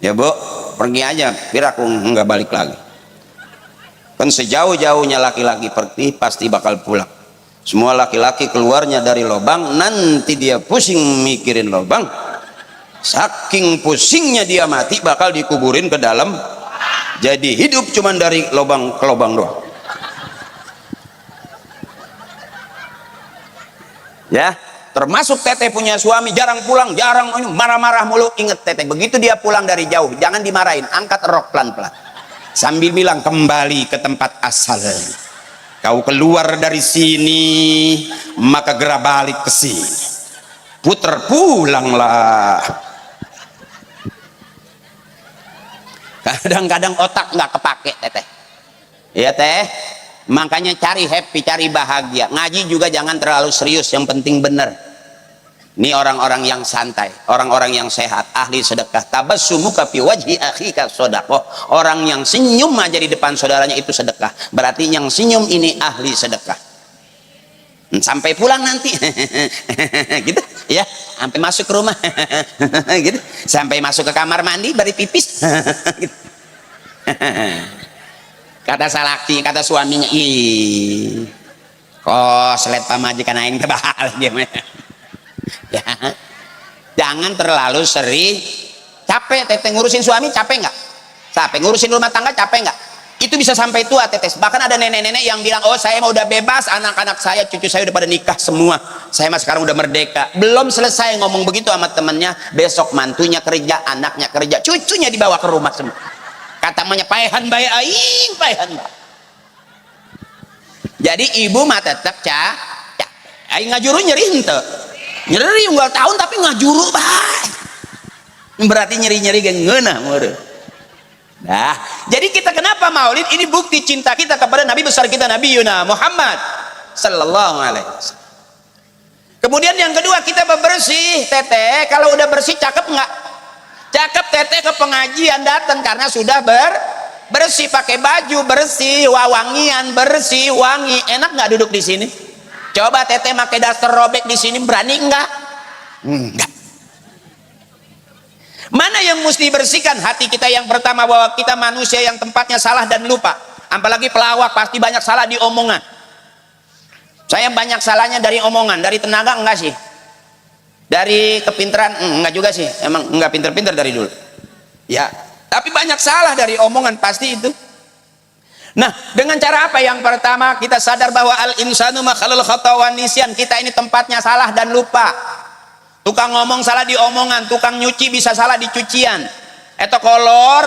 ya bu, pergi aja, biar aku nggak balik lagi, kan sejauh-jauhnya laki-laki pergi pasti bakal pulang. Semua laki-laki keluarnya dari lubang, nanti dia pusing mikirin lubang. Saking pusingnya dia mati bakal dikuburin ke dalam. Jadi hidup cuman dari lubang ke lubang doang. Ya, termasuk teteh punya suami jarang pulang, jarang marah-marah mulu. Ingat teteh, begitu dia pulang dari jauh, jangan dimarahin, angkat rok pelan-pelan. Sambil bilang kembali ke tempat asal. Kau keluar dari sini, maka gerak balik ke sini. Puter pulanglah. Kadang-kadang otak nggak kepake teteh. Ya teh, makanya cari happy, cari bahagia. Ngaji juga jangan terlalu serius, yang penting bener. Ini orang-orang yang santai, orang-orang yang sehat, ahli sedekah. Tabassumuka fi wajhi akhika sedekah. Orang yang senyum aja di depan saudaranya itu sedekah. Berarti yang senyum ini ahli sedekah. Sampai pulang nanti, gitu, ya, sampai masuk ke rumah, gitu, sampai masuk ke kamar mandi, bari pipis, gitu. Kata salaki, kata suaminya, ih, kok selet pamajikan aing tebal dia. Ya, jangan terlalu sering. Capek teteh ngurusin suami, capek nggak? Capek ngurusin rumah tangga, capek nggak? itu bisa sampai tua tetes. Bahkan ada nenek-nenek yang bilang, oh saya mau udah bebas, anak-anak saya, cucu saya udah pada nikah semua, saya mah sekarang udah merdeka. Belum selesai ngomong begitu sama temennya, besok mantunya kerja, anaknya kerja, cucunya dibawa ke rumah semua. Kata emaknya, paehan bae aing, paehan bae. Jadi ibu mah tetap aing ngajuru nyeri henteu. Nyeri unggal tahun tapi ngajuru bae. Berarti nyeri-nyeri ge ngeunah meureun. Nah, jadi kita kenapa maulid? Ini bukti cinta kita kepada Nabi besar kita, Nabi Yuna Muhammad sallallahu alaihi wasallam. Kemudian yang kedua, kita bebersih. Teteh kalau udah bersih cakep nggak? Cakep. Teteh ke pengajian datang karena sudah bersih, pakai baju bersih, wawangian bersih, wangi. Enak nggak duduk di sini? Coba teteh pakai daster robek di sini, berani nggak? Enggak. Mana yang mesti bersihkan? Hati kita yang pertama, bahwa kita manusia yang tempatnya salah dan lupa. Apalagi pelawak pasti banyak salah di omongan. Saya banyak salahnya dari omongan, dari tenaga enggak sih? Dari kepintaran enggak juga sih. Emang enggak pinter-pinter dari dulu. Ya, tapi banyak salah dari omongan pasti itu. Nah, dengan cara apa? Yang pertama, kita sadar bahwa al-insanu makhlul khata' wan nisyan. Kita ini tempatnya salah dan lupa. Tukang ngomong salah di omongan, tukang nyuci bisa salah di cucian. Eto kolor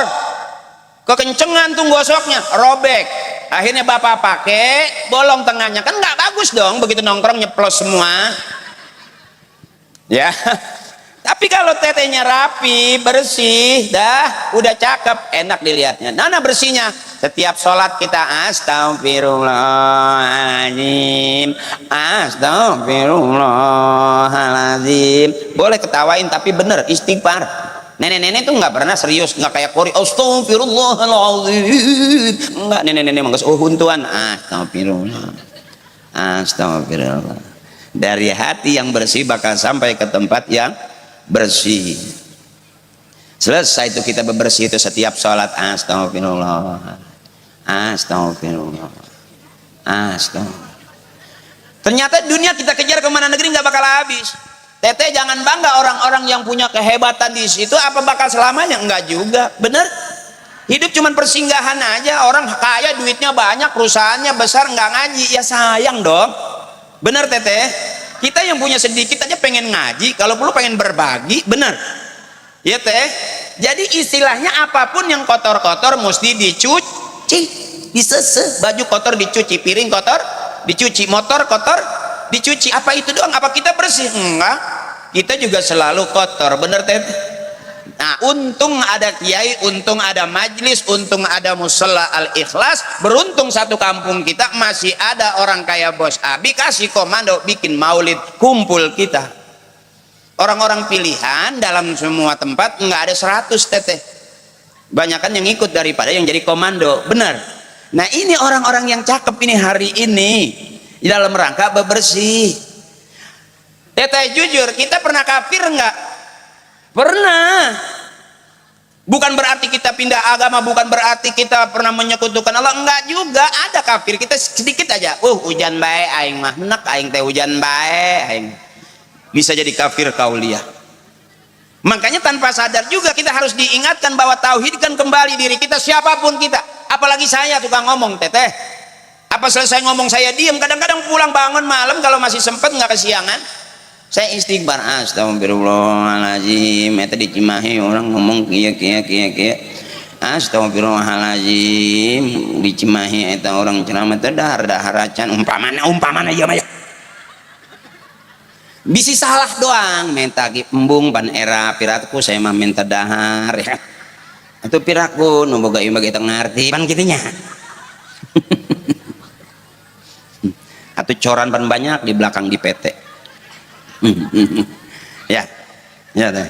kekencengan tuh gosoknya, robek. Akhirnya bapak pakai bolong tengahnya, kan nggak bagus dong begitu nongkrong nyeplos semua. Ya. Tapi kalau tetenya rapi, bersih, dah udah cakep, enak dilihatnya. Nah bersihnya, setiap sholat kita astagfirullahaladzim, astagfirullahaladzim. Boleh ketawain tapi bener, istighfar. Nenek-nenek tuh nggak pernah serius, nggak kayak kori astagfirullahaladzim. Nggak, nenek-nenek manggas huntuan, astagfirullah. Dari hati yang bersih bakal sampai ke tempat yang bersih. Selesai itu kita bebersih itu setiap sholat astagfirullah, astagfirullah, astagfirullah. Ternyata dunia kita kejar kemana negeri nggak bakal habis. Teteh jangan bangga orang-orang yang punya kehebatan di situ apa bakal selamanya, enggak juga. Bener, hidup cuman persinggahan aja. Orang kaya duitnya banyak, perusahaannya besar, nggak ngaji, ya sayang dong. Bener teteh, kita yang punya sedikit aja pengen ngaji, kalau perlu pengen berbagi, bener ya teh. Jadi istilahnya apapun yang kotor-kotor mesti dicuci, disese. Baju kotor dicuci, piring kotor dicuci, motor kotor dicuci. Apa itu doang? Apa kita bersih? Enggak, kita juga selalu kotor, bener teh. Nah, untung ada kiai, untung ada majlis, untung ada musalla al-ikhlas. Beruntung satu kampung kita masih ada orang kayak Bos Abi kasih komando bikin maulid, kumpul kita. Orang-orang pilihan dalam semua tempat nggak ada 100 teteh. Banyakan yang ikut daripada yang jadi komando, benar. Nah ini orang-orang yang cakep ini hari ini di dalam rangka bebersih. Teteh jujur, kita pernah kafir nggak? Pernah. Bukan berarti kita pindah agama, bukan berarti kita pernah menyekutukan Allah, enggak juga. Ada kafir kita sedikit aja. Hujan bae aing mah nek aing teh hujan bae aing. Bisa jadi kafir kauliah. Makanya tanpa sadar juga kita harus diingatkan bahwa tauhidkan kembali diri kita siapapun kita. Apalagi saya tukang ngomong teteh. Apa selesai ngomong saya diam? Kadang-kadang pulang bangun malam kalau masih sempet nggak kesiangan. Saya istighfar astagfirullahaladzim. Eta di Cimahi orang ngomong kia astagfirullahaladzim. Di Cimahi eta orang ceramah teh dahar-daharacan umpamana ieu mah bisi salah doang minta embung pan era piratku saya mah minta dahar ya. Itu piratku nu boga ieu bagi ngarti pan kitu nya. Atuh coran pan banyak di belakang di PT. Ya teh.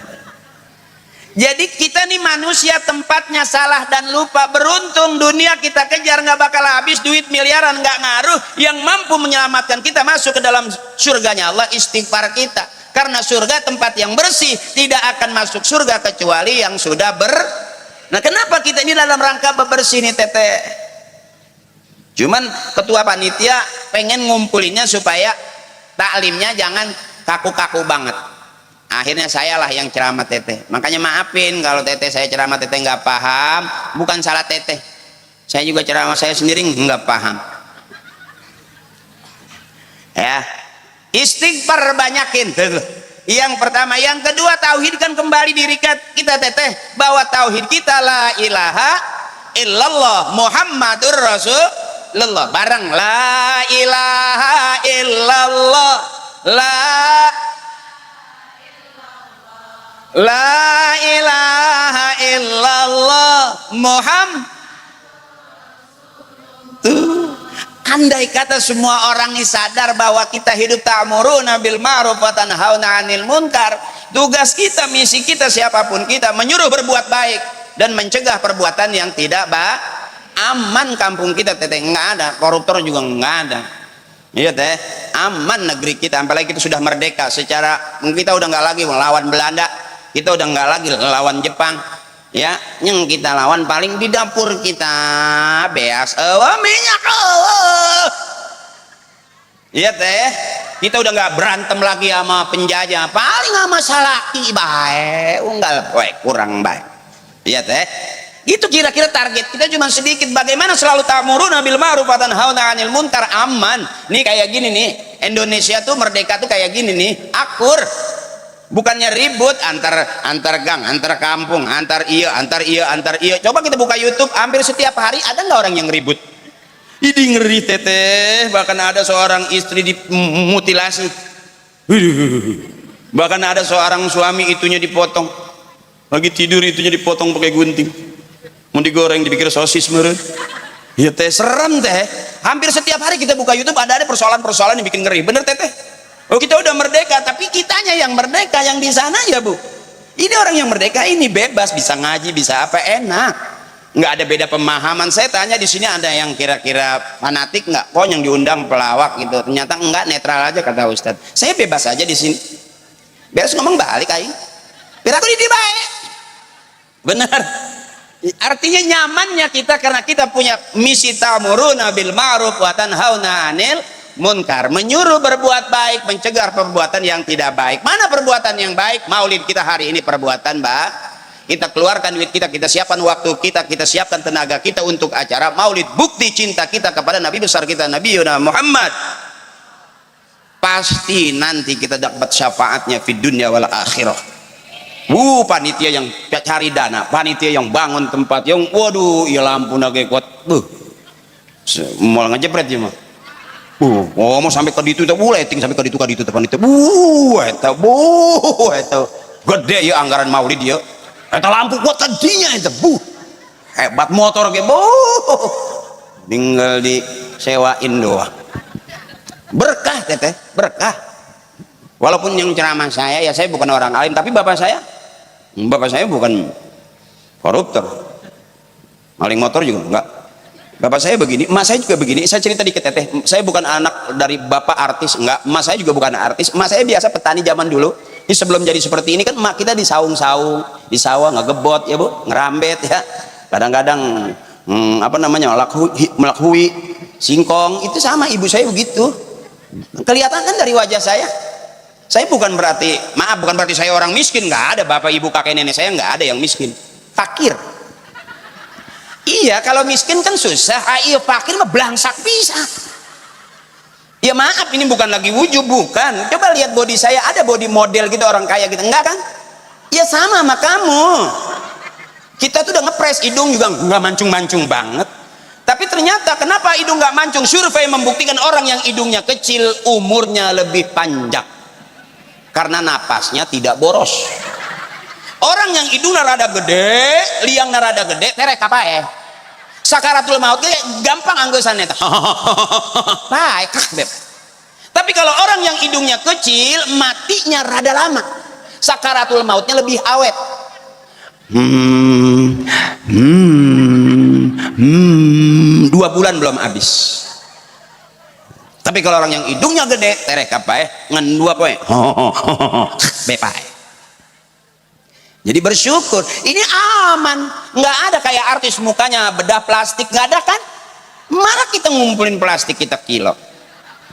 Jadi kita nih manusia tempatnya salah dan lupa. Beruntung dunia kita kejar nggak bakal habis, duit miliaran nggak ngaruh. Yang mampu menyelamatkan kita masuk ke dalam surganya Allah istighfar kita. Karena surga tempat yang bersih, tidak akan masuk surga kecuali yang sudah Nah kenapa kita ini dalam rangka bebersih nih teteh? Cuman ketua panitia pengen ngumpulinnya supaya taklimnya jangan kaku-kaku banget. Akhirnya saya lah yang ceramah teteh. Makanya maafin kalau teteh saya ceramah teteh nggak paham, bukan salah teteh. Saya juga ceramah saya sendiri nggak paham. Ya, istighfar banyakin. Yang pertama, yang kedua tauhidkan kembali diri kita teteh bahwa tauhid kita la ilaha illallah Muhammadur Rasulullah. Bareng la ilaha illallah la ilaha illallah Muhammad. Tuh, andai kata semua orang ini sadar bahwa kita hidup ta'muruna bil ma'ruf wa tanhauna 'anil munkar, tugas kita, misi kita, siapapun kita, menyuruh berbuat baik dan mencegah perbuatan yang tidak baik. Aman kampung kita teteh, nggak ada koruptor juga nggak ada. Iya teh, aman negeri kita. Apalagi kita sudah merdeka, secara kita udah nggak lagi melawan Belanda, kita udah nggak lagi lawan Jepang. Ya, yang kita lawan paling di dapur kita beas minyak. Iya teh, kita udah nggak berantem lagi sama penjajah, paling sama salaki baik, unggal kurang baik. Iya teh, itu kira-kira target kita cuma sedikit. Bagaimana selalu ta'muruna bil ma'ruf wa tanhauna 'anil munkar, aman. Nih kayak gini nih, Indonesia tuh merdeka tuh kayak gini nih, akur. Bukannya ribut antar gang, antar kampung, antar iya. Coba kita buka YouTube, hampir setiap hari ada nggak orang yang ribut? Ini ngeri teteh, bahkan ada seorang istri dimutilasi, bahkan ada seorang suami itunya dipotong, lagi tidur itunya dipotong pakai gunting, mau digoreng dipikir sosis meren. Ya teh, serem teh. Hampir setiap hari kita buka YouTube ada persoalan-persoalan yang bikin ngeri, bener teteh. Oh, kita udah merdeka, tapi kitanya yang merdeka, yang di sana ya Bu. Ini orang yang merdeka ini bebas, bisa ngaji, bisa apa, enak. Nggak ada beda pemahaman. Saya tanya di sini ada yang kira-kira fanatik nggak? Oh, yang diundang pelawak gitu. Ternyata enggak, netral aja kata Ustadz. Saya bebas aja di sini. Beres ngomong balik aing. Biar aku di baik. Benar. Artinya nyamannya kita karena kita punya misi ta'muruna bil ma'ruf wa tanhauna 'anil munkar, menyuruh berbuat baik, mencegah perbuatan yang tidak baik. Mana perbuatan yang baik? Maulid kita hari ini perbuatan baik. Kita keluarkan duit kita siapkan waktu kita siapkan tenaga kita untuk acara Maulid, bukti cinta kita kepada Nabi besar kita Nabi Muhammad. Pasti nanti kita dapat syafaatnya di dunia wal akhirah. Panitia yang cari dana, panitia yang bangun tempat, yang waduh, ya lampu nage kuat, mau ngejepret ya mah. Mau sampai ke ditu, lighting sampai ke ditu panitia, eta gede ya anggaran Maulid ya, eta lampu kuat tadinya itu, hebat motor ge, tinggal disewain doang. Berkah teteh, berkah. Walaupun yang ceramah saya, ya saya bukan orang alim, tapi bapak saya bukan koruptor, maling motor juga enggak. Bapak saya begini, emak saya juga begini. Saya cerita dikit teteh, saya bukan anak dari bapak artis, enggak. Emak saya juga bukan artis, emak saya biasa petani zaman dulu. Ini sebelum jadi seperti ini kan emak kita di saung-saung, di sawah ngegebot ya Bu, ngerambet ya. Kadang-kadang apa namanya, melakhui, singkong, itu sama ibu saya begitu. Kelihatan kan dari wajah saya. Saya bukan berarti, maaf, bukan berarti saya orang miskin, nggak ada. Bapak ibu kakek nenek saya nggak ada yang miskin, fakir. Iya, kalau miskin kan susah. Iya, fakir mah belangsak bisa. Ya maaf, ini bukan lagi wujud, bukan. Coba lihat body saya, ada body model gitu orang kaya gitu, enggak kan? Ya sama sama kamu. Kita tuh udah ngepres, hidung juga nggak mancung-mancung banget. Tapi ternyata kenapa hidung nggak mancung? Survei membuktikan orang yang hidungnya kecil umurnya lebih panjang. Karena napasnya tidak boros. Orang yang hidungnya rada gede, liangnya rada gede, terek apa ya? Sakaratul maut gampang anggosannya. Baik, beb. Tapi kalau orang yang hidungnya kecil, matinya rada lama. Sakaratul mautnya lebih awet. 2 bulan belum habis. Tapi kalau orang yang hidungnya gede, terek apa ya? Ngan 2 poe. Bepai. Jadi bersyukur, ini aman, nggak ada kayak artis mukanya bedah plastik, nggak ada kan? Mana kita ngumpulin plastik kita kilo?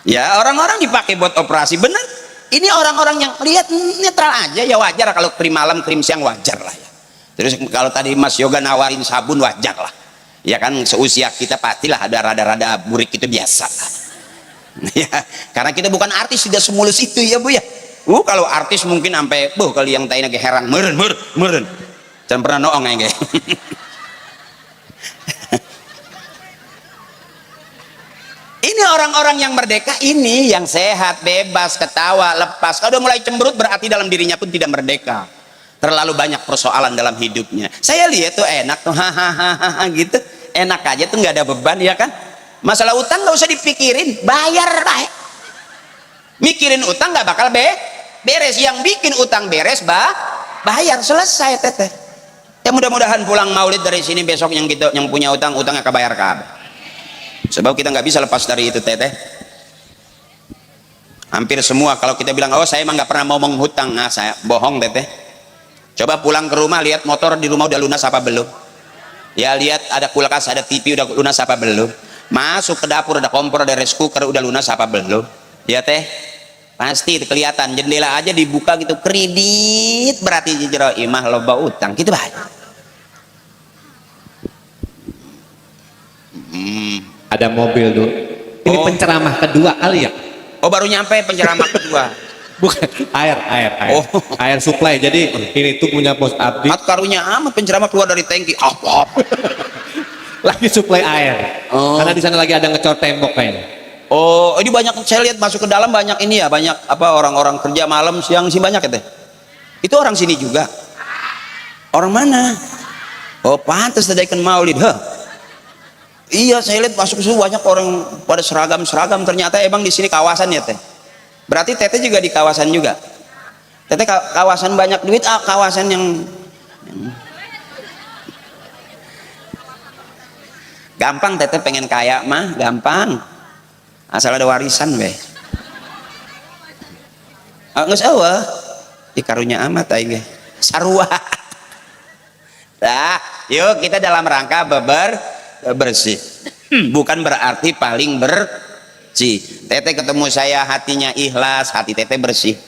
Ya orang-orang dipakai buat operasi, bener? Ini orang-orang yang lihat netral aja, ya wajar kalau krim malam, krim siang wajar lah ya. Terus kalau tadi Mas Yoga nawarin sabun wajar lah. Ya kan seusia kita pastilah ada rada-rada burik itu biasa. Ya, karena kita bukan artis, tidak semulus itu ya Bu ya. Kalau artis mungkin sampai kali yang tanya herang meren. Jangan pernah noong ya. Ini orang-orang yang merdeka, ini yang sehat, bebas, ketawa, lepas. Kalau udah mulai cemberut berarti dalam dirinya pun tidak merdeka. Terlalu banyak persoalan dalam hidupnya. Saya lihat tuh enak tuh, hahaha gitu. Enak aja tuh, nggak ada beban ya kan. Masalah utang nggak usah dipikirin, bayar baik. Mikirin utang nggak bakal beres. Yang bikin utang beres bayar, selesai teteh. Ya mudah-mudahan pulang maulid dari sini besok yang punya utangnya kebayar kabeh. Sebab kita nggak bisa lepas dari itu teteh. Hampir semua kalau kita bilang saya emang nggak pernah mau menghutang, saya bohong teteh. Coba pulang ke rumah lihat motor di rumah udah lunas apa belum? Ya lihat ada kulkas, ada TV udah lunas apa belum? Masuk ke dapur ada kompor, ada rice cooker udah lunas apa belum? Ya teh, pasti kelihatan. Jendela aja dibuka gitu kredit, berarti jero imah loba utang gitu banyak. Ada mobil dulu. Ini penceramah kedua kali ya? Baru nyampe penceramah kedua. Bukan, air. Air supply. Jadi ini tuh punya pos abdi. Mat karunya amat penceramah keluar dari tangki. Lagi supply air. Karena di sana lagi ada ngecor tembok kayaknya. Ini banyak saya lihat masuk ke dalam banyak ini ya, banyak orang-orang kerja malam siang sih banyak ya teh. Itu orang sini juga. Orang mana? Pantas tadi ikan maulid. Iya, saya lihat masuk ke situ banyak orang pada seragam. Ternyata emang di sini kawasan ya teh. Berarti teteh juga di kawasan juga. Teteh kawasan banyak duit, kawasan yang gampang. Teteh pengen kaya mah gampang, asal ada warisan be. Nggak sawa, karunya amat aja sarua. Nah, yuk kita dalam rangka bersih. Bukan berarti paling bersih. Teteh ketemu saya hatinya ikhlas, hati teteh bersih.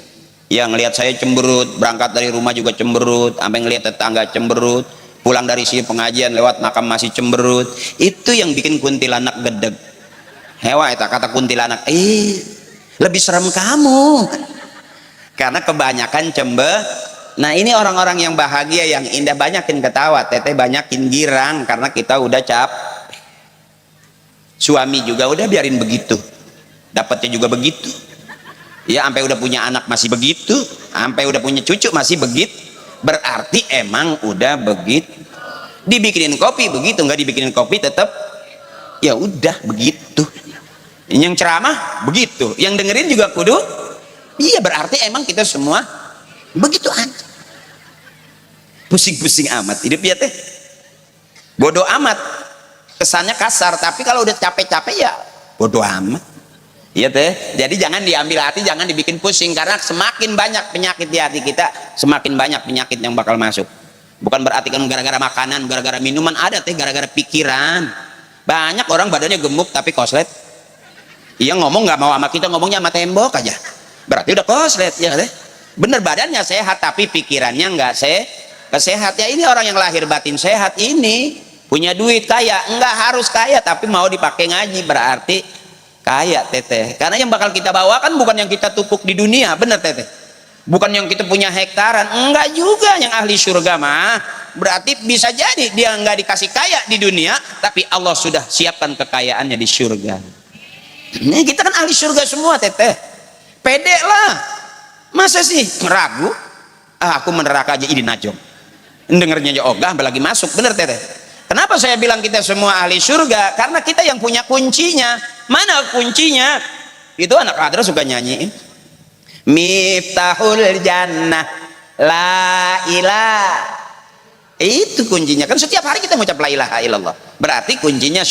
Yang ngelihat saya cemberut, berangkat dari rumah juga cemberut, sampai ngelihat tetangga cemberut, pulang dari sini pengajian lewat makam masih cemberut. Itu yang bikin kuntilanak gedeg. Hewa eta kata kuntilanak, lebih serem kamu. Karena kebanyakan Nah ini orang-orang yang bahagia, yang indah, banyakin ketawa, teteh banyakin girang karena kita udah suami juga udah biarin begitu, dapatnya juga begitu ya, sampai udah punya anak masih begitu, sampai udah punya cucu masih begitu, berarti emang udah begitu. Dibikinin kopi begitu, nggak dibikinin kopi tetap ya udah begitu. Yang ceramah begitu, yang dengerin juga kudu iya, berarti emang kita semua begitu aja. Pusing-pusing amat hidup ya teh, bodoh amat, kesannya kasar, tapi kalau udah capek-capek ya bodoh amat. Iya teh, jadi jangan diambil hati, jangan dibikin pusing, karena semakin banyak penyakit di hati kita, semakin banyak penyakit yang bakal masuk. Bukan berarti kan gara-gara makanan, gara-gara minuman, ada teh gara-gara pikiran. Banyak orang badannya gemuk tapi koslet. Iya ngomong nggak mau sama kita, ngomongnya sama tembok aja, berarti udah koslet ya teh. Bener badannya sehat tapi pikirannya nggak sehat ya. Ini orang yang lahir batin sehat ini punya duit kaya, nggak harus kaya tapi mau dipakai ngaji berarti kaya teteh. Karena yang bakal kita bawa kan bukan yang kita tupuk di dunia, bener teteh, bukan yang kita punya hektaran, enggak juga. Yang ahli surga mah berarti bisa jadi dia nggak dikasih kaya di dunia tapi Allah sudah siapkan kekayaannya di surga. Ini kita kan ahli surga semua teteh, pede lah. Masa sih ragu? Aku meneraka aja ini najong, dengernya aja ogah lagi masuk, bener teteh. Kenapa saya bilang kita semua ahli surga? Karena kita yang punya kuncinya. Mana kuncinya? Itu anak kadra suka nyanyi, Miftahul Jannah la ilah. Itu kuncinya. Kan setiap hari kita mengucap la ilaha illallah. Berarti kuncinya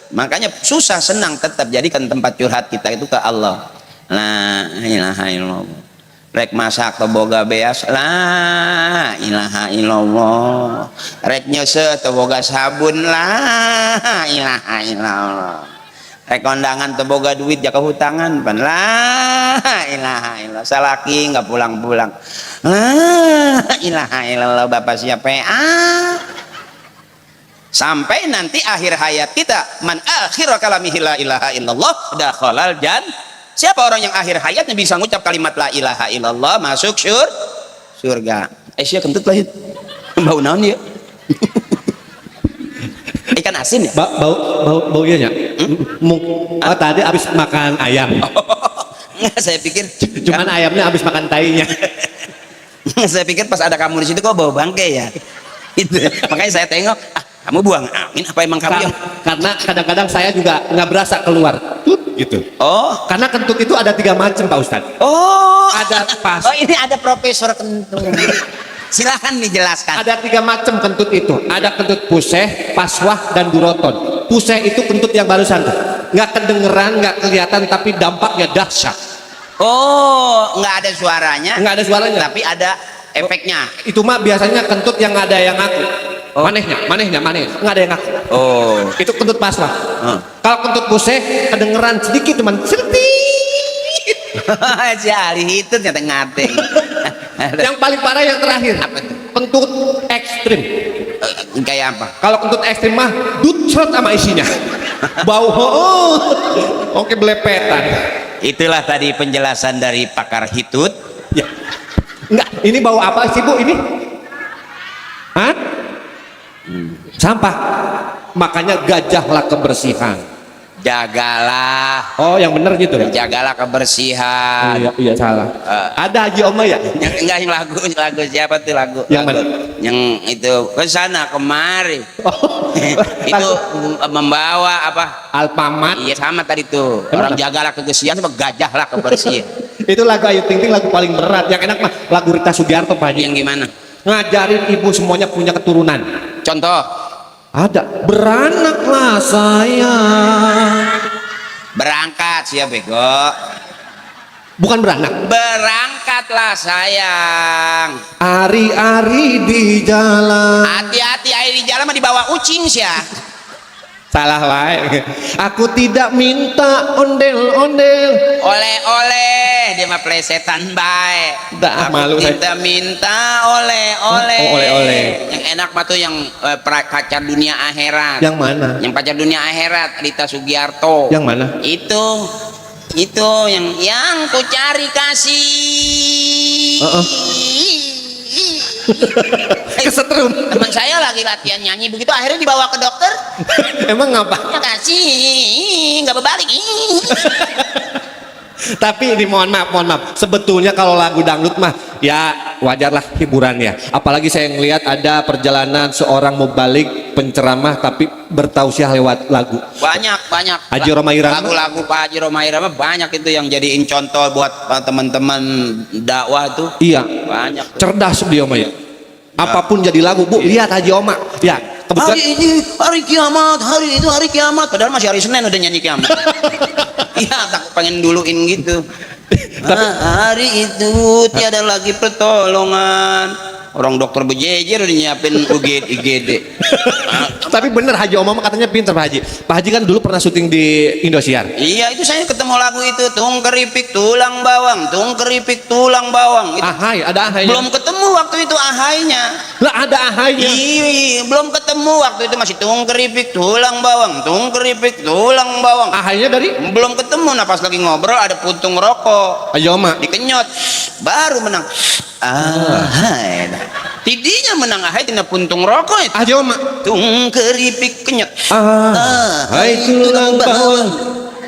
Makanya susah senang tetap jadikan tempat curhat kita itu ke Allah. La ilaha illallah. Rek masak teu boga beas, la ilaha illallah. Rek nyeuseut teu boga sabun, la ilaha illallah. Rek kondangan teu boga duit jaka hutangan, pan la ilaha illallah. Salaki enggak pulang-pulang, la ilaha illallah. Bapak siapa? Sampai nanti akhir hayat kita, man akhir kalamihi la ilaha illallah dakhalal siapa orang yang akhir hayatnya bisa ngucap kalimat la ilaha illallah masuk surga. Sia kentut lahir. Bau naon ya? Ikan asin ya? Bau iya nya. Tadi habis makan ayam. Nggak, saya pikir Cuman ayamnya habis makan tainya. saya pikir pas ada kamu di situ kok bau bangke ya. Itu. Makanya saya tengok, kamu buang angin apa emang kamu yang... Karena kadang-kadang saya juga nggak berasa keluar. Gitu. Oh, Karena kentut itu ada 3 macam Pak Ustadz. oh, Ada pas. oh ini ada Profesor Kentut. Silahkan dijelaskan. Ada 3 macam kentut itu. Ada kentut puseh, paswah, dan duroton. Puseh itu kentut yang barusan. Nggak kedengeran, nggak kelihatan, tapi dampaknya dahsyat. Oh, nggak ada suaranya. Nggak ada suaranya. Tapi ada efeknya. Itu mah biasanya kentut yang nggak ada yang ngaku. Manehnya, nggak ada yang ngaku. Oh. Itu kentut paswah. Kalau kentut puseh kedengeran sedikit cuman sedikit. Si Ali itu ternyata ngateng. Yang paling parah yang terakhir. Apa tuh? Kentut ekstrim. Kayak apa? Kalau kentut ekstrim mah dutret sama isinya. Bau oke belepetan. Itulah tadi penjelasan dari pakar hitut. Ya. Enggak, ini bau apa sih Bu ini? Hah? Sampah. Makanya gajahlah kebersihan. Jagalah, Oh, yang bener gitu ya? jagalah kebersihan. Iya salah. Ada Haji Oma ya? Enggak yang lagu siapa tuh lagu? Yang lagu. mana? Yang itu ke sana kemari. Oh, Itu membawa apa? Alpamat. Iya sama tadi tuh. Orang jagalah kebersihan sama gajahlah kebersihan. Itu lagu Ayu Ting Ting lagu paling berat. Yang enak mah lagu Rita Sugiarto Pak Haji. Yang gimana? Ngajarin ibu semuanya punya keturunan. Contoh, Ada. Beranaklah saya. berangkat siapa bego? Bukan beranak. Berangkatlah sayang. Ari-ari di jalan. Hati-hati air di jalan mah dibawa ucing sih ya. Salah wae. Aku tidak minta ondel-ondel. Oleh-oleh dia mah plesetan baik. Dah, Aku malu saya. tidak minta oleh-oleh. Oh, oleh-oleh. Yang enak mah tuh yang pacar dunia akhirat. Yang mana? Yang pacar dunia akhirat Rita Sugiarto. Yang mana? Itu yang ku cari kasih. Kesetrum. Teman saya lagi latihan nyanyi begitu akhirnya dibawa ke dokter. Emang ngapa? Ya kasih nggak berbalik. Tapi ini mohon maaf. Sebetulnya kalau lagu dangdut mah ya wajarlah hiburan ya. Apalagi saya ngelihat ada perjalanan seorang mubalik penceramah tapi bertausiah lewat lagu. Banyak Haji Roma Irama. lagu-lagu Pak Haji Roma Irama banyak itu yang jadiin contoh buat teman-teman dakwah tuh. Iya. Banyak tuh. Cerdas dia mah ya. Apapun jadi lagu Bu. Lihat Haji Oma. Ya. Kebetulan. Hari ini hari kiamat, hari itu hari kiamat. Padahal masih hari Senin udah nyanyi kiamat. Iya, tak pengen duluin gitu. Hari itu tiada lagi pertolongan. Orang dokter berjejer udah nyiapin IGD. Tapi bener Haji Oma katanya pinter Pak Haji. Pak Haji kan dulu pernah syuting di Indosiar. Iya, itu saya ketemu lagu itu, tung keripik tulang bawang, tung keripik tulang bawang. Itu Ahai, ada ahainya. belum ketemu waktu itu ahainya. Lah ada ahainya. Iya, belum ketemu waktu itu masih tung keripik tulang bawang, tung keripik tulang bawang. Ahainya dari Belum ketemu, nah pas lagi ngobrol ada puntung rokok. Haji Oma. Dikenyot, baru menang. Ahai. Tidinya menang ahai tina puntung rokok itu. Haji Oma. Tung keripik kenyot. Ahai tulang bawang.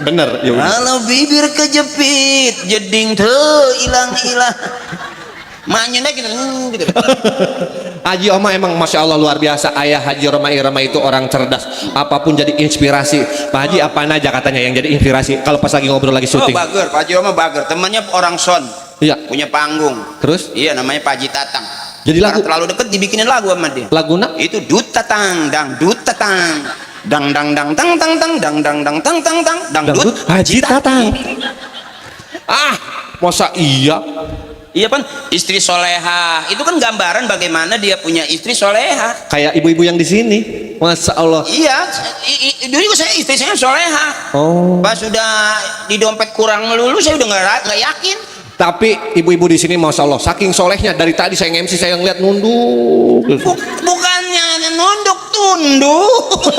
Bener ya. Kalau bibir kejepit, jeding tuh hilang-hilang. Manyunya gitu. Haji Oma emang Masya Allah luar biasa. Ayah Haji Roma Irama itu orang cerdas. Apapun jadi inspirasi. Pak Haji apaan aja katanya yang jadi inspirasi kalau pas lagi ngobrol lagi Oh syuting. bager, Pak Haji Oma bager. Temannya orang son, Iya. punya panggung. Terus Iya namanya Pak Haji Tatang. jadi lagu Karena terlalu deket dibikinin lagu sama dia. laguna Itu dut tatang, dang dut tatang, dang dang dang tang tang tang, dang dang dang tang tang tang, dangdut dangdut Haji Tatang. Masa iya? Iya kan, istri soleha itu kan gambaran bagaimana dia punya istri soleha. Kayak ibu-ibu yang di sini. Masya Allah. Iya, dulu juga saya istri saya soleha. Oh. Pas sudah di dompet kurang melulu saya udah nggak yakin. Tapi ibu-ibu di sini Masya Allah saking solehnya dari tadi saya nge-MC saya ngeliat nunduk. Bukannya nunduk tunduk.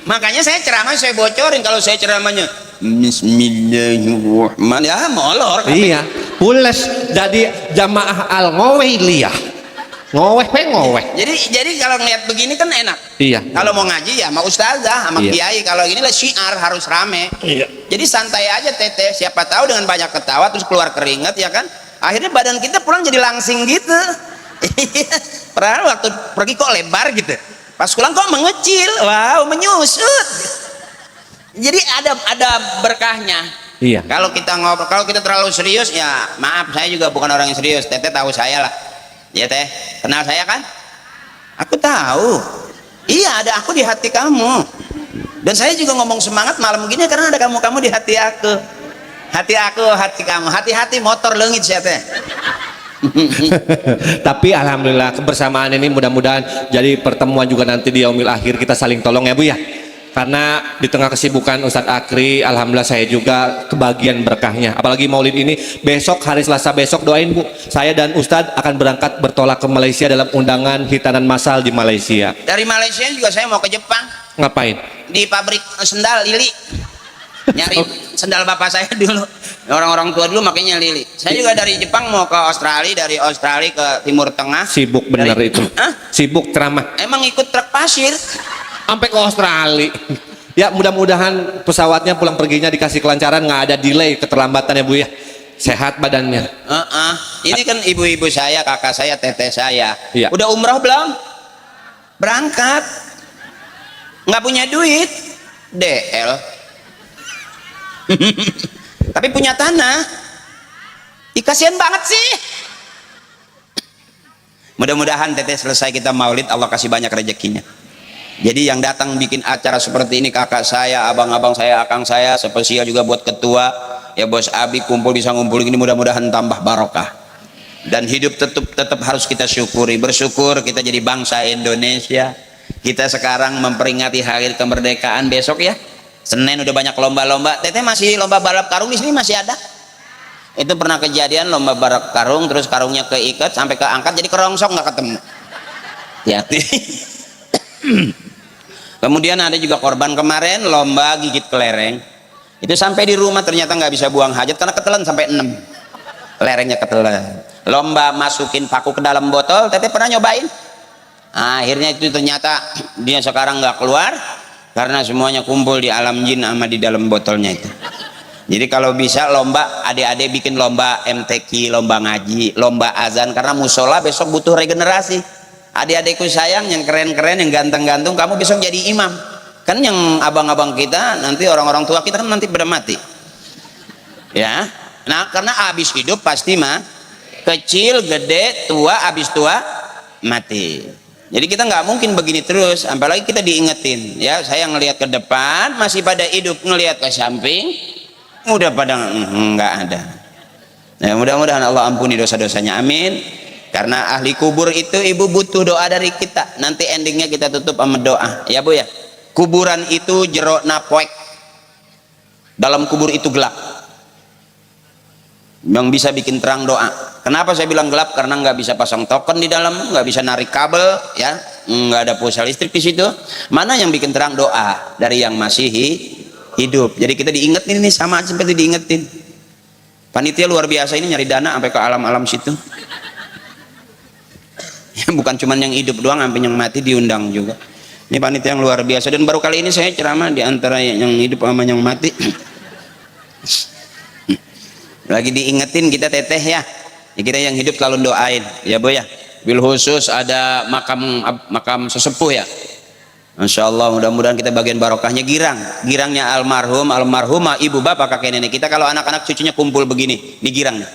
Makanya saya ceramah saya bocorin, kalau saya ceramahnya Bismillahirrahmanirrahim ya molor. Iya, pules jadi jamaah al ngoweh liyah. Ngoweh. Jadi kalau ngeliat begini kan enak. Iya. Kalau mau ngaji ya sama ustazah, sama Iya. kiai. Kalau ini lah syiar harus rame. Iya. Jadi santai aja teteh. Siapa tahu dengan banyak ketawa terus keluar keringat ya kan. Akhirnya badan kita pulang jadi langsing gitu. Padahal waktu pergi kok lebar gitu. Pas pulang kok mengecil. Wow, menyusut. Jadi ada berkahnya. Iya. Kalau kita ngobrol, kalau kita terlalu serius ya maaf, saya juga bukan orang yang serius. Teteh tahu saya lah. Ya teh, kenal saya kan? Aku tahu. Iya, ada aku di hati kamu. Dan saya juga ngomong semangat malam begini karena ada kamu di hati aku. Hati aku, hati kamu. Hati-hati motor leungit saya teh. Tapi alhamdulillah kebersamaan ini mudah-mudahan jadi pertemuan juga nanti di yaumil akhir, kita saling tolong ya Bu ya. Karena di tengah kesibukan Ustadz Akri, alhamdulillah saya juga kebagian berkahnya. Apalagi Maulid ini besok, hari Selasa besok, doain Bu. Saya dan Ustadz akan berangkat bertolak ke Malaysia dalam undangan hitanan massal di Malaysia. Dari Malaysia juga saya mau ke Jepang. Ngapain? Di pabrik sendal Lili. Nyari sendal bapak saya dulu. Orang-orang tua dulu makanya Lili. Saya juga dari Jepang mau ke Australia, dari Australia ke Timur Tengah. Sibuk bener Dari- itu. Hah? Sibuk ceramah. Emang ikut truk pasir. Sampai ke Australia. Ya mudah-mudahan pesawatnya pulang perginya dikasih kelancaran, nggak ada delay keterlambatan ya Bu ya. Sehat badannya. Ini kan ibu-ibu saya, kakak saya, teteh saya. Iya. Udah umroh belum? Berangkat. Nggak punya duit. DL. Tapi punya tanah. Kasihan banget sih. Mudah-mudahan teteh selesai kita maulid, Allah kasih banyak rezekinya. Jadi yang datang bikin acara seperti ini, kakak saya, abang-abang saya, akang saya, spesial juga buat ketua ya Bos Abi, kumpul bisa ngumpul gini, mudah-mudahan tambah barokah. Dan hidup tetap harus kita syukuri, bersyukur kita jadi bangsa Indonesia. Kita sekarang memperingati hari kemerdekaan besok ya. Senin udah banyak lomba-lomba. Teteh masih lomba balap karung di sini masih ada. Itu pernah kejadian lomba balap karung, terus karungnya keikat sampai keangkat jadi kerongsong nggak ketemu. Hati-hati. Kemudian ada juga korban kemarin lomba gigit kelereng. Itu sampai di rumah ternyata nggak bisa buang hajat karena ketelan sampai 6. Kelerengnya ketelan. Lomba masukin paku ke dalam botol, teteh pernah nyobain? Akhirnya itu ternyata dia sekarang nggak keluar karena semuanya kumpul di alam jin sama di dalam botolnya itu. Jadi kalau bisa lomba, adik-adik bikin lomba MTQ, lomba ngaji, lomba azan, karena musola besok butuh regenerasi. Adik-adikku sayang, yang keren-keren, yang ganteng-ganteng, kamu besok jadi imam. Kan yang abang-abang kita, nanti orang-orang tua kita kan nanti pada mati. Ya, nah karena habis hidup pasti mah kecil, gede, tua, habis tua mati. Jadi kita nggak mungkin begini terus, apalagi kita diingetin. Ya, saya ngelihat ke depan masih pada hidup, ngelihat ke samping udah pada nggak ada. Ya, mudah-mudahan Allah ampuni dosa-dosanya, amin. Karena ahli kubur itu ibu butuh doa dari kita. Nanti endingnya kita tutup sama doa ya Bu ya. Kuburan itu jero napoek, dalam kubur itu gelap, yang bisa bikin terang doa. Kenapa saya bilang gelap? Karena nggak bisa pasang token di dalam, nggak bisa narik kabel ya, nggak ada pulsa listrik di situ. Mana yang bikin terang? Doa dari yang masih hidup. Jadi kita diingetin ini, sama aja seperti diingetin. Panitia luar biasa ini nyari dana sampai ke alam-alam situ. Ya, bukan cuman yang hidup doang, sampai yang mati diundang juga. Ini panitia yang luar biasa, dan baru kali ini saya ceramah di antara yang hidup sama yang mati. Lagi diingetin kita teteh ya. Kita yang hidup selalu doain ya Bu ya. Bil khusus ada makam sesepuh ya. Masya Allah, mudah-mudahan kita bagian barokahnya. Girangnya almarhumah ibu bapak kakek nenek kita. Kalau anak-anak cucunya kumpul begini di girangnya,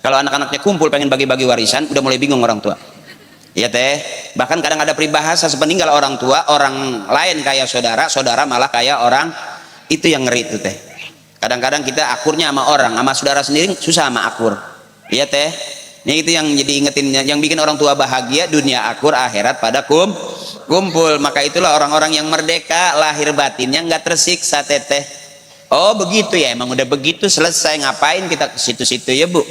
kalau anak-anaknya kumpul pengen bagi-bagi warisan, udah mulai bingung orang tua ya teh. Bahkan kadang ada peribahasa, sepeninggal orang tua, orang lain kayak saudara, saudara malah kayak orang. Itu yang ngeri itu teh. Kadang-kadang kita akurnya sama orang, sama saudara sendiri susah sama akur ya teh. Ini itu yang jadi ingetin, yang bikin orang tua bahagia, dunia akur, akhirat pada kumpul. Maka itulah orang-orang yang merdeka, lahir batinnya nggak tersiksa teteh. Oh begitu ya, emang udah begitu, selesai. Ngapain kita ke situ-situ ya Bu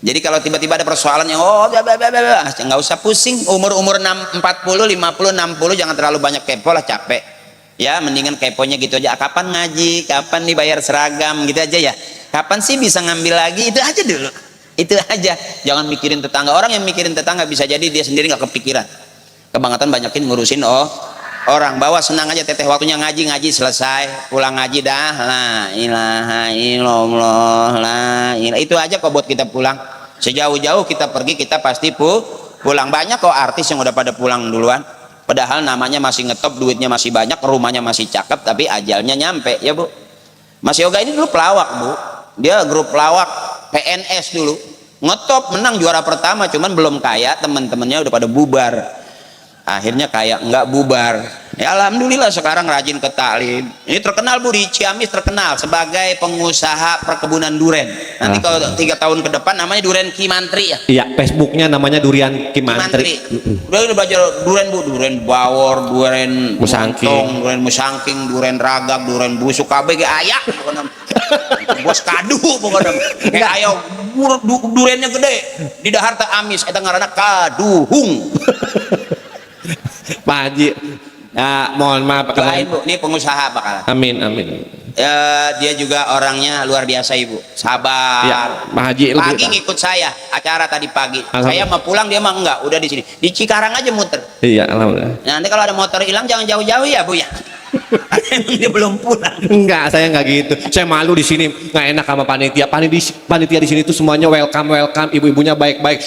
Jadi kalau tiba-tiba ada persoalan yang nggak usah pusing. Umur 40, 50, 60 jangan terlalu banyak kepo lah, capek. Ya, mendingan keponya gitu aja. Kapan ngaji? Kapan dibayar seragam? Gitu aja ya. Kapan sih bisa ngambil lagi? Itu aja dulu. Itu aja. Jangan mikirin tetangga. Orang yang mikirin tetangga bisa jadi dia sendiri nggak kepikiran. Kebangetan banyakin ngurusin orang. Bawa senang aja teteh, waktunya ngaji selesai, pulang ngaji dah, la ilaha illallah, la ilaha. Itu aja kok buat kita pulang. Sejauh-jauh kita pergi, kita pasti pulang. Banyak kok artis yang udah pada pulang duluan, padahal namanya masih ngetop, duitnya masih banyak, rumahnya masih cakep, tapi ajalnya nyampe. Ya Bu, Mas Yoga ini dulu pelawak Bu, dia grup pelawak PNS dulu, ngetop, menang juara pertama, cuman belum kaya, teman-temannya udah pada bubar. Akhirnya kayak nggak bubar. Ya alhamdulillah sekarang rajin ke taklim. Ini terkenal Bu, di Ciamis terkenal sebagai pengusaha perkebunan duren. Nanti kalau 3 tahun ke depan namanya Duren Kimantri ya. Iya, Facebooknya namanya Durian Kimantri. Udah belajar duren Bu, duren bawor, duren Musangking, duren musangking, duren ragak, duren busuk, kabeh ge ayak pokoknya. Bos kadu pokoknya. Kayak ayo durennya gede. Di dahar teh amis eta ngaranna kaduhung. Pak Haji, ya, mohon maaf. Doain Bu, ini pengusaha bakalan. Amin, amin. Dia juga orangnya luar biasa Ibu, sabar. Ya, Pak Haji Pagi ngikut saya acara tadi pagi. Saya mau pulang, dia mah enggak, udah di sini. Di Cikarang aja muter. Iya, alhamdulillah. Nanti kalau ada motor hilang jangan jauh-jauh ya Bu ya. Emang dia belum pulang. Enggak, saya enggak gitu. Saya malu di sini, nggak enak sama panitia. Panitia di sini tuh semuanya welcome, ibu-ibunya baik-baik.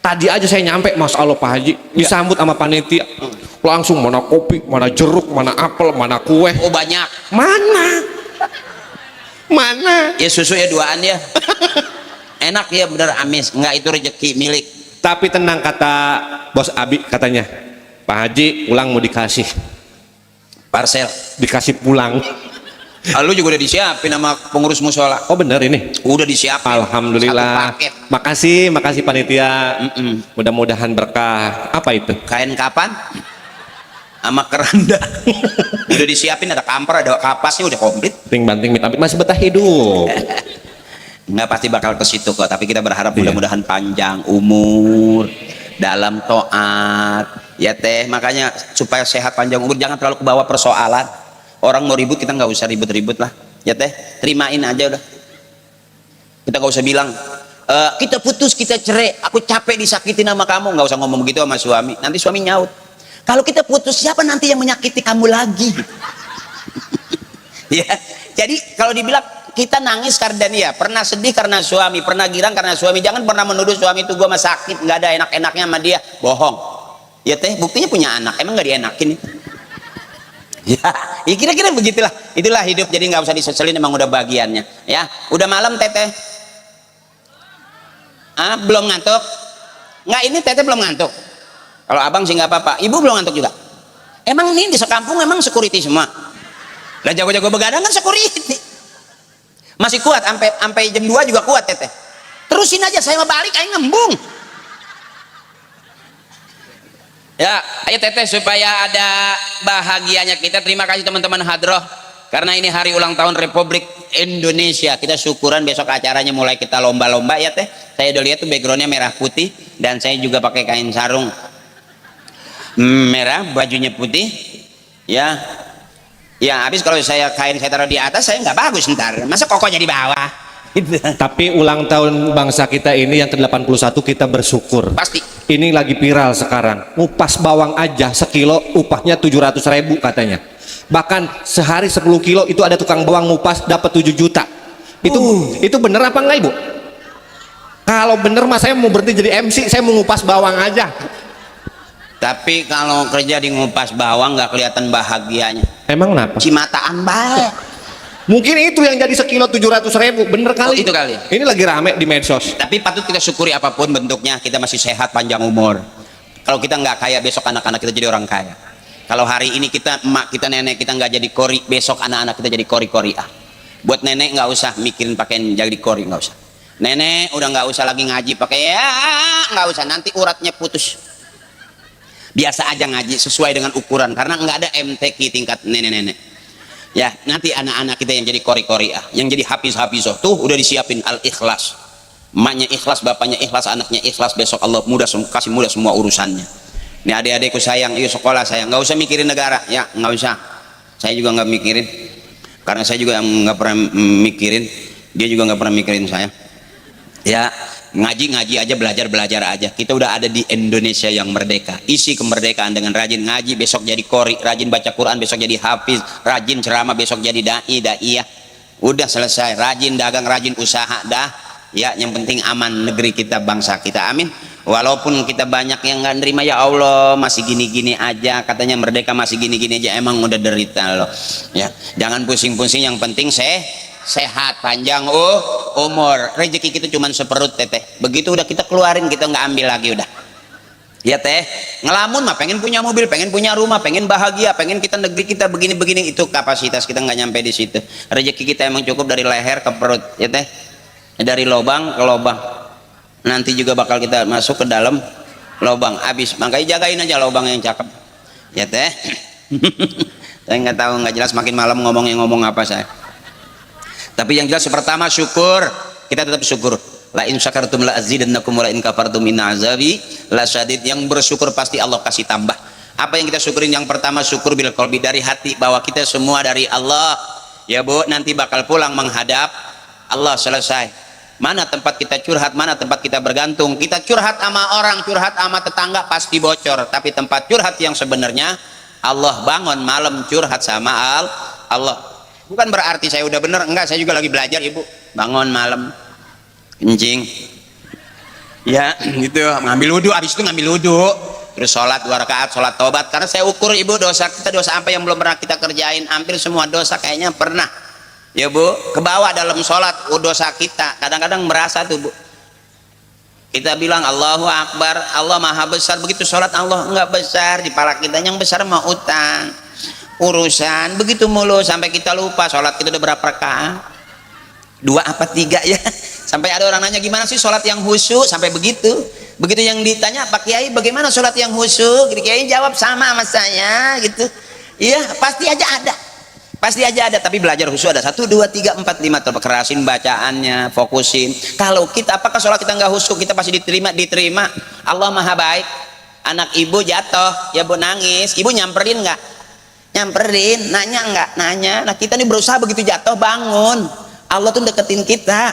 Tadi aja saya nyampe, Masya Allah Pak Haji, disambut sama panitia. Langsung mana kopi, mana jeruk, mana apel, mana kue. Oh banyak. Mana? Ya susu ya duaan ya. Enak ya bener amis. Enggak, itu rezeki milik. Tapi tenang, kata Bos Abi katanya, Pak Haji pulang mau dikasih pulang. Lu juga udah disiapin sama pengurus musola. Oh bener ini? Udah disiapin. Alhamdulillah. Satu paket. Makasih panitia. Mudah-mudahan berkah. Apa itu? Kain kapan? Sama keranda. Udah disiapin, ada kamper, ada kapasnya, udah komplit. Ting banting mit masih betah hidup. Nggak pasti bakal ke situ kok, tapi kita berharap mudah-mudahan panjang umur dalam taat. Ya teh, makanya supaya sehat panjang umur jangan terlalu kebawa persoalan. Orang mau ribut kita nggak usah ribut-ribut lah, ya teh, terimain aja udah. Kita nggak usah bilang kita putus, kita cerai, aku capek disakitin sama kamu. Nggak usah ngomong begitu sama suami, nanti suami nyaut, kalau kita putus siapa nanti yang menyakiti kamu lagi. Ya, jadi kalau dibilang kita nangis karena dia, pernah sedih karena suami, pernah girang karena suami, jangan pernah menuduh suami itu gua mah sakit, nggak ada enak-enaknya sama dia, bohong. Ya teh, buktinya punya anak, emang nggak dienakin? Ya kira-kira begitulah, itulah hidup. Jadi nggak usah diseselin, emang udah bagiannya. Ya udah malam teteh. Belum ngantuk? Nggak, ini teteh belum ngantuk. Kalau abang sih nggak apa-apa, ibu belum ngantuk juga. Emang ini di sekampung emang security semua. Lah jago-jago begadang kan security. Masih kuat sampai jam 2 juga kuat teteh. Terusin aja, saya mau balik ayo ngembung. Ya, ayo teteh supaya ada bahagianya kita. Terima kasih teman-teman hadroh, karena ini hari ulang tahun Republik Indonesia. Kita syukuran besok acaranya mulai kita lomba-lomba ya teh. Saya udah lihat tuh backgroundnya merah putih, dan saya juga pakai kain sarung merah, bajunya putih. Ya, habis kalau saya taruh di atas saya nggak bagus ntar. Masa kokonya di bawah? Tapi ulang tahun bangsa kita ini yang ke-81 kita bersyukur. Pasti. Ini lagi viral sekarang. Ngupas bawang aja sekilo upahnya 700.000 katanya. Bahkan sehari 10 kilo itu ada tukang bawang ngupas dapat 7 juta. Itu bener apa enggak Ibu? Kalau bener mas saya mau berhenti jadi MC, saya mau ngupas bawang aja. Tapi kalau kerja di ngupas bawang nggak kelihatan bahagianya. Emang kenapa? Cimataan baik. Mungkin itu yang jadi sekilo 700.000, bener kali. Oh, itu kali. Ini lagi rame di medsos. Tapi patut kita syukuri apapun bentuknya, kita masih sehat panjang umur. Kalau kita nggak kaya, besok anak-anak kita jadi orang kaya. Kalau hari ini emak kita, nenek kita nggak jadi kori, besok anak-anak kita jadi kori-koriah. Buat nenek nggak usah mikirin pakaian jadi kori, nggak usah. Nenek udah nggak usah lagi ngaji pakai nggak usah, nanti uratnya putus. Biasa aja ngaji sesuai dengan ukuran, karena nggak ada MTQ tingkat nenek-nenek. Ya, nanti anak-anak kita yang jadi kori-koriah, yang jadi hafiz-hafizoh tuh udah disiapin Al-Ikhlas. Emaknya ikhlas, bapaknya ikhlas, anaknya ikhlas, besok Allah kasih mudah semua urusannya. Ini adik-adikku sayang, yuk sekolah sayang, nggak usah mikirin negara, ya nggak usah. Saya juga nggak mikirin, karena saya juga nggak pernah mikirin, dia juga nggak pernah mikirin saya. Ya ngaji aja, belajar aja. Kita udah ada di Indonesia yang merdeka. Isi kemerdekaan dengan rajin ngaji, besok jadi qori, rajin baca Quran, besok jadi hafiz, rajin ceramah, besok jadi daiyah. Udah selesai. Rajin dagang, rajin usaha, dah. Ya, yang penting aman negeri kita, bangsa kita. Amin. Walaupun kita banyak yang nggak nerima, ya Allah masih gini-gini aja, katanya merdeka masih gini-gini aja, emang udah derita loh. Ya, jangan pusing-pusing, yang penting sehat, panjang umur. Rezeki kita cuma seperut teteh, begitu udah kita keluarin, kita nggak ambil lagi udah. Ya teh, ngelamun mah pengen punya mobil, pengen punya rumah, pengen bahagia, pengen kita negeri kita begini-begini, itu kapasitas kita nggak nyampe di situ. Rezeki kita emang cukup dari leher ke perut, ya teh, dari lubang ke lubang. Nanti juga bakal kita masuk ke dalam lubang, habis. Makanya jagain aja lubang yang cakep, ya teh. Saya nggak tahu, nggak jelas, makin malam ngomong apa saya. Tapi yang jelas pertama syukur, kita tetap syukur. La in syakartum la azidannakum wa la in kafartum inna azabi lasyadid. Yang bersyukur pasti Allah kasih tambah. Apa yang kita syukurin? Yang pertama syukur bil qalbi, dari hati, bahwa kita semua dari Allah. Ya Bu, nanti bakal pulang menghadap Allah, selesai. Mana tempat kita curhat, mana tempat kita bergantung. Kita curhat sama orang, curhat sama tetangga, pasti bocor. Tapi tempat curhat yang sebenarnya, Allah, bangun malam curhat sama Allah. Bukan berarti saya udah bener, enggak, saya juga lagi belajar Ibu. Bangun malam kencing, ya gitu, ngambil wudhu, habis itu ngambil wudhu, terus sholat 2 rakaat, sholat tobat. Karena saya ukur Ibu, dosa kita, dosa apa yang belum pernah kita kerjain. Hampir semua dosa kayaknya pernah, ya Bu, kebawa dalam sholat. Dosa kita kadang-kadang merasa tuh Bu, kita bilang Allahu Akbar, Allah maha besar, begitu sholat Allah enggak besar. Di pala kita yang besar mau utang, urusan begitu mulu, sampai kita lupa sholat kita udah berapa rakaat, 2 apa 3 ya. Sampai ada orang nanya, gimana sih sholat yang khusyuk, sampai begitu yang ditanya, Pak Kiai bagaimana sholat yang khusyuk, Kiai jawab sama saya gitu. Iya, pasti aja ada, tapi belajar khusyuk ada 1, 2, 3, 4, 5, kerasin bacaannya, fokusin. Kalau kita, apakah sholat kita nggak khusyuk, kita pasti diterima. Allah maha baik. Anak ibu jatuh, ya Bu, nangis, ibu nyamperin nggak? Nyamperin. Nanya nggak? Nanya. Nah kita nih berusaha, begitu jatuh bangun, Allah tuh deketin kita,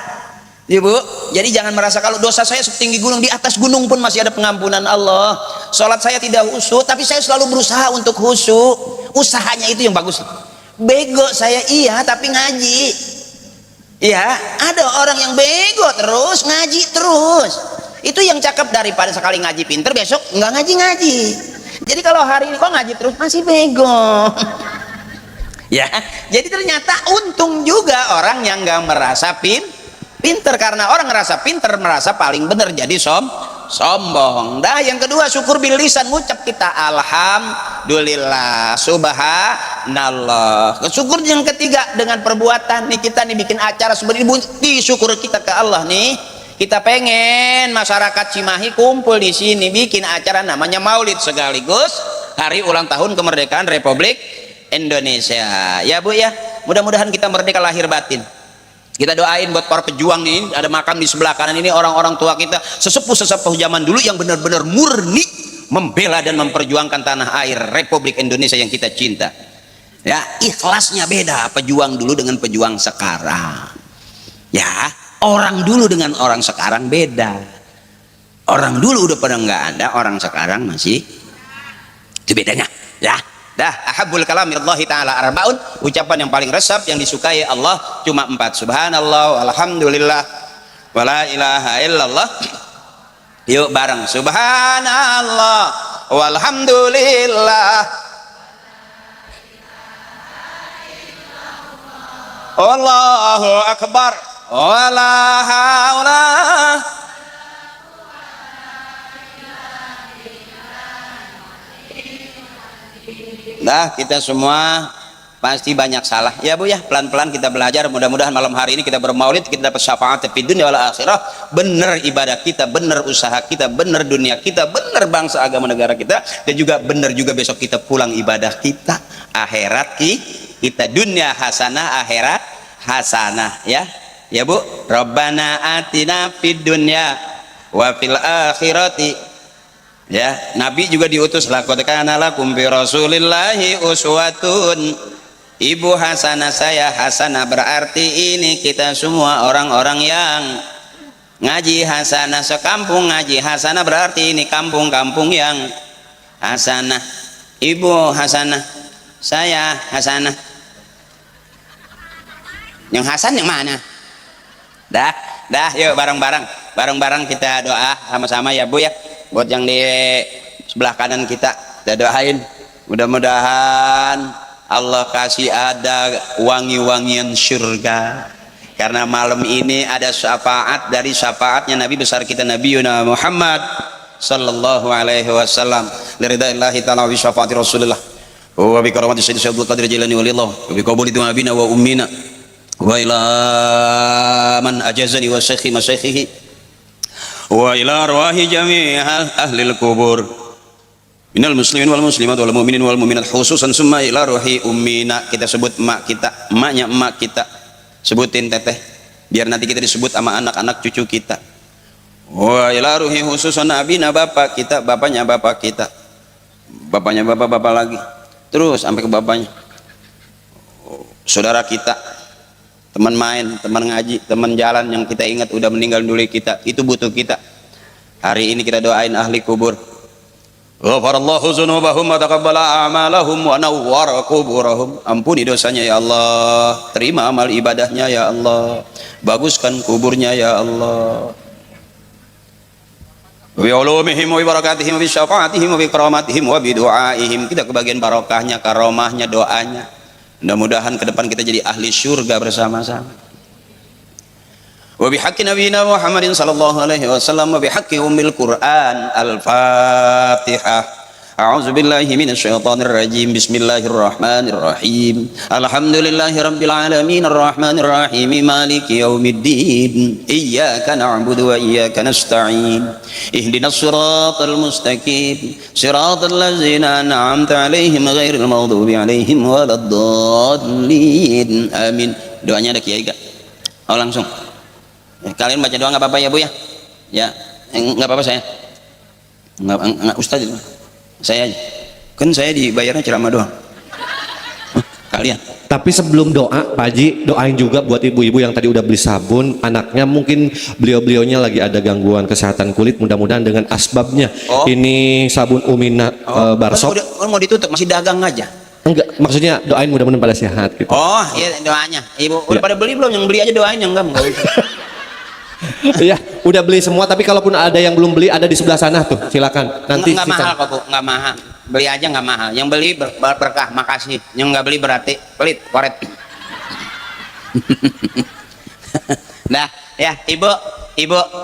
ya Bu. Jadi jangan merasa kalau dosa saya setinggi gunung, di atas gunung pun masih ada pengampunan Allah. Sholat saya tidak khusyuk, tapi saya selalu berusaha untuk khusyuk. Usahanya itu yang bagus. Bego saya iya, tapi ngaji. Ya, ada orang yang bego terus ngaji terus. Itu yang cakep, daripada sekali ngaji pinter, besok nggak ngaji. Jadi kalau hari ini kok ngaji terus masih bego. Ya, jadi ternyata untung juga orang yang nggak merasa pinter, karena orang ngerasa pinter, merasa paling bener, jadi sombong. Dah, yang kedua syukur bil lisan, ngucap kita alhamdulillah, subhanallah. Syukur yang ketiga dengan perbuatan. Nih kita nih bikin acara seperti bukti syukur kita ke Allah nih. Kita pengen masyarakat Cimahi kumpul di sini, bikin acara namanya Maulid sekaligus hari ulang tahun kemerdekaan Republik Indonesia. Ya Bu ya, mudah-mudahan kita merdeka lahir batin. Kita doain buat para pejuang nih, ada makam di sebelah kanan ini, orang-orang tua kita, sesepuh zaman dulu yang benar-benar murni membela dan memperjuangkan tanah air Republik Indonesia yang kita cinta. Ya, ikhlasnya beda pejuang dulu dengan pejuang sekarang. Ya, orang dulu dengan orang sekarang beda. Orang dulu udah pada nggak ada, orang sekarang masih. Itu bedanya, ya. Dah, ahabbul kalamillahi ta'ala arbaun, ucapan yang paling resep yang disukai Allah cuma 4. Subhanallah, alhamdulillah, wala ilaha illallah. Yuk bareng, subhanallah, walhamdulillah, Allahu akbar, wala haula. Nah, kita semua pasti banyak salah ya Bu ya, pelan-pelan kita belajar. Mudah-mudahan malam hari ini kita bermaulid, kita dapat syafaat di dunia wal akhirah. Bener ibadah kita, bener usaha kita, bener dunia kita, bener bangsa agama negara kita, dan juga bener juga besok kita pulang ibadah kita, akhirat kita, dunia hasanah, akhirat hasanah ya. Ya Bu, Rabbana atina fid dunya wa fil akhirati. Ya, Nabi juga diutus, laqad kana lakum fi Rasulillahi uswatun. Ibu hasanah saya, hasanah berarti ini kita semua orang-orang yang ngaji hasanah sekampung, ngaji hasanah berarti ini kampung-kampung yang hasanah. Ibu hasanah, saya hasanah. Yang Hasan yang mana? Dah, yuk bareng-bareng kita doa sama-sama ya Bu ya. Buat yang di sebelah kanan kita doain, mudah-mudahan Allah kasih ada wangi-wangian surga. Karena malam ini ada syafaat dari syafaatnya Nabi besar kita Nabi Muhammad sallallahu alaihi wasallam. Liridaillahi ta'ala wa syafaati Rasulullah. Wa bi karamati Sayyidi Abdul Qadir Jilani walillah. Wa bi qabuli du'abina wa ummina. Wa ila man ajazani wa syekhi masyekhihi wa ila arwahi jami'ah ahlil kubur minal muslimin wal muslimat wal mu'minin wal mu'minat khususan summa ila ruhi ummina. Kita sebut emak kita, emaknya emak kita, sebutin teteh biar nanti kita disebut sama anak-anak cucu kita. Wa ila ruhi khususan abina, bapak kita, bapaknya bapak kita, bapaknya bapak lagi, terus sampai ke bapaknya saudara kita, teman main, teman ngaji, teman jalan yang kita ingat udah meninggal dulu kita, itu butuh kita. Hari ini kita doain ahli kubur. Ghafarallahu dzunubahum wa taqabbala a'malahum wa nawwara quburahum. Ampuni dosanya ya Allah, terima amal ibadahnya ya Allah, baguskan kuburnya ya Allah. Bi ulumihim wa barakatihim wa bi syafaatihim wa bi karamatihim wa bi du'aihim. Kita kebagian barokahnya, karomahnya, doanya. Mudah-mudahan ke depan kita jadi ahli surga bersama-sama. Wa bihaqqi nabiyina Muhammadin sallallahu alaihi wasallam wa bihaqqi ummil Qur'an. Al-Fatihah. A'udzu billahi minasy syaithanir rajim. Bismillahirrahmanirrahim. Alhamdulillahi rabbil alamin arrahmanir rahim maliki yaumiddin. Iyyaka na'budu wa iyyaka nasta'in. Ihdinas siratal mustaqim. Siratal ladzina an'amta 'alaihim ghairil maghdubi 'alaihim waladdallin. Amin. Doanya ada kiai enggak? Oh langsung. Ya, kalian baca doa enggak apa-apa ya Bu ya? Ya, enggak apa-apa saya. Enggak Ustaz. Saya aja. Kan saya dibayarnya ceramah doang. Kalian. Tapi sebelum doa, Pak Haji, doain juga buat ibu-ibu yang tadi udah beli sabun, anaknya mungkin beliau-beliaunya lagi ada gangguan kesehatan kulit, mudah-mudahan dengan asbabnya. Ini sabun Umina Barsop. Kan mau ditutup, masih dagang aja. Enggak, maksudnya doain mudah-mudahan pada sehat gitu. Oh, iya doanya. Ibu udah pada beli belum? Yang beli aja doain, yang enggak usah. Ya, udah beli semua, tapi kalaupun ada yang belum beli ada di sebelah sana tuh, silakan. Nanti nggak mahal kok Bu, nggak mahal. Beli aja nggak mahal. Yang beli berkah, makasih. Yang nggak beli berarti pelit, koret. Nah, ya Ibu,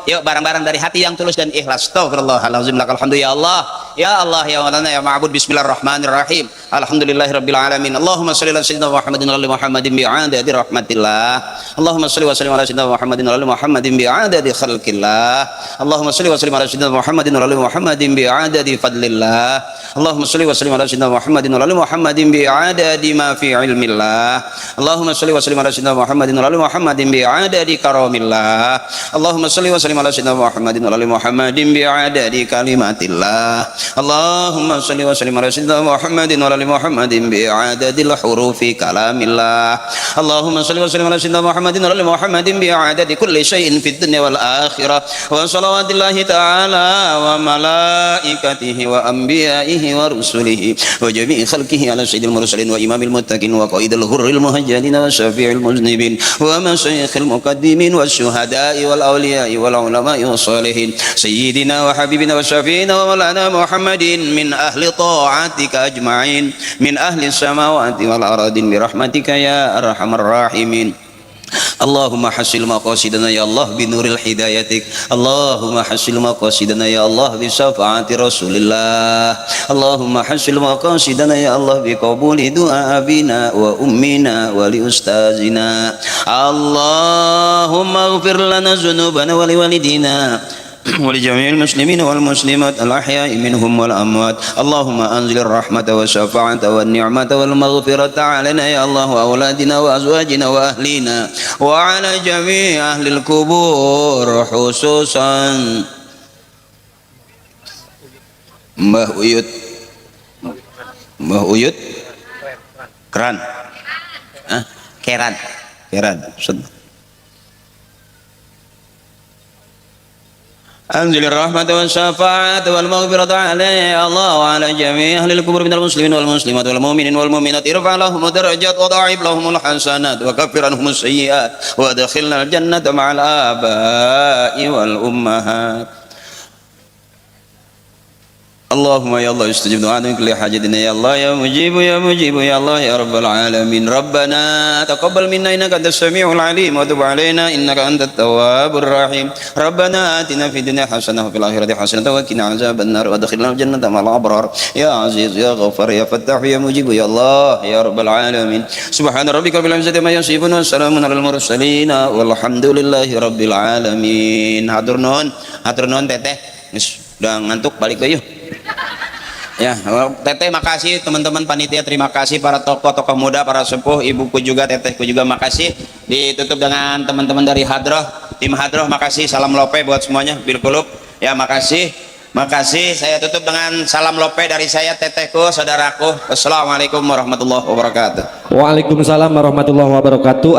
yuk bareng-bareng dari hati yang tulus dan ikhlas. Astagfirullahaladzim, lakal hamdu ya Allah. Ya Allah, ya Maulana, ya Ma'bud. Bismillahirrahmanirrahim. Alhamdulillahirabbil alamin. Allahumma shalli ala sayyidina Muhammadin wa ala Muhammadin bi'adadi rahmatillah. Allahumma shalli wa sallim ala sayyidina Muhammadin wa ala Muhammadin bi'adadi khalqillah. Allahumma shalli wa sallim ala sayyidina Muhammadin wa ala Muhammadin bi'adadi fadlillah. Allahumma shalli wa sallim ala sayyidina Muhammadin wa ala Muhammadin bi'adadi ma fi ilmillah. Allahumma shalli wa sallim ala sayyidina Muhammadin wa ala Muhammadin bi'adadi karamillah. Allahumma shalli wa sallim ala sayyidina Muhammadin wa ala Muhammadin bi'adadi kalimatillah. Allahumma shalli wa sallim ala sayyidina Muhammadin wa ala Muhammadin bi'adadil hurufi kalamillah. Allahumma shalli wa sallim ala sayyidina Muhammadin wa ala Muhammadin bi'adadi kulli syai'in fid dunya wal akhirah. Wa salawatillahi ta'ala wa malaikatihi wa anbiya'ihi wa rusulihi wa jami'i khalqihi ala sayyidil mursalin wa imamil muttaqin wa qaidil hurril muhajjalin wa syafi'il muznibin wa masyayikhil muqaddimin wa syuhada'i wal awliya'i wal ulama'i was salihin sayyidina wa habibina wa syafi'ina wa maulana Muhammadin min ahli ta'atika ajma'in min ahli samawati wal aradin bi rahmatika ya arhamar rahimin. Allahumma hasil maqasidana ya Allah bi nuril hidayatik. Allahumma hasil maqasidana ya Allah bi syafaati Rasulillah. Allahumma hasil maqasidana ya Allah bi qabuli du'a abina wa ummina wa li ustazina. Allahumma ighfir lana dzunubana wa li walidina ولجميع المسلمين والمسلمات الأحياء منهم والأموات اللهم أنزل الرحمة والشفاعة والنعمة والمغفرة علينا يا الله وأولادنا وأزواجنا وأهلنا وعلى جميع أهل القبور خصوصا Mbah Uyut Keran Keran أنزل الرحمة والشفاعة والمغفرة علينا يا الله وعلى جميع أهل القبور من المسلمين والمسلمات والمؤمنين والمؤمنات ارفع لهم الدرجات وضاعف لهم الحسنات وكفر عنهم السيئات وادخلنا الجنة مع الآباء والأمهات اللهم يا الله استجب دعاءنا من كل حاجتنا يا الله يا مجيب يا الله يا رب العالمين ربنا تقبل منا انك انت السميع العليم وتب علينا انك انت التواب الرحيم ربنا آتنا في الدنيا حسنة وفي الآخرة حسنة وقنا عذاب النار وادخلنا الجنة مع الأبرار يا عزيز يا غفار يا فتاح يا مجيب يا الله يا رب العالمين سبحان ربك رب العزة ما يصفون والسلام على المرسلين والحمد لله رب العالمين. Hatur nuhun teteh udah ngantuk balik ke yuk. Ya, teteh makasih, teman-teman panitia terima kasih, para tokoh-tokoh muda, para sepuh, ibuku juga, tetehku juga makasih. Ditutup dengan teman-teman dari Hadroh, tim Hadroh makasih, salam lope buat semuanya, bil kulub. Ya makasih. Saya tutup dengan salam lope dari saya, tetehku, saudaraku. Assalamualaikum warahmatullahi wabarakatuh. Waalaikumsalam warahmatullahi wabarakatuh.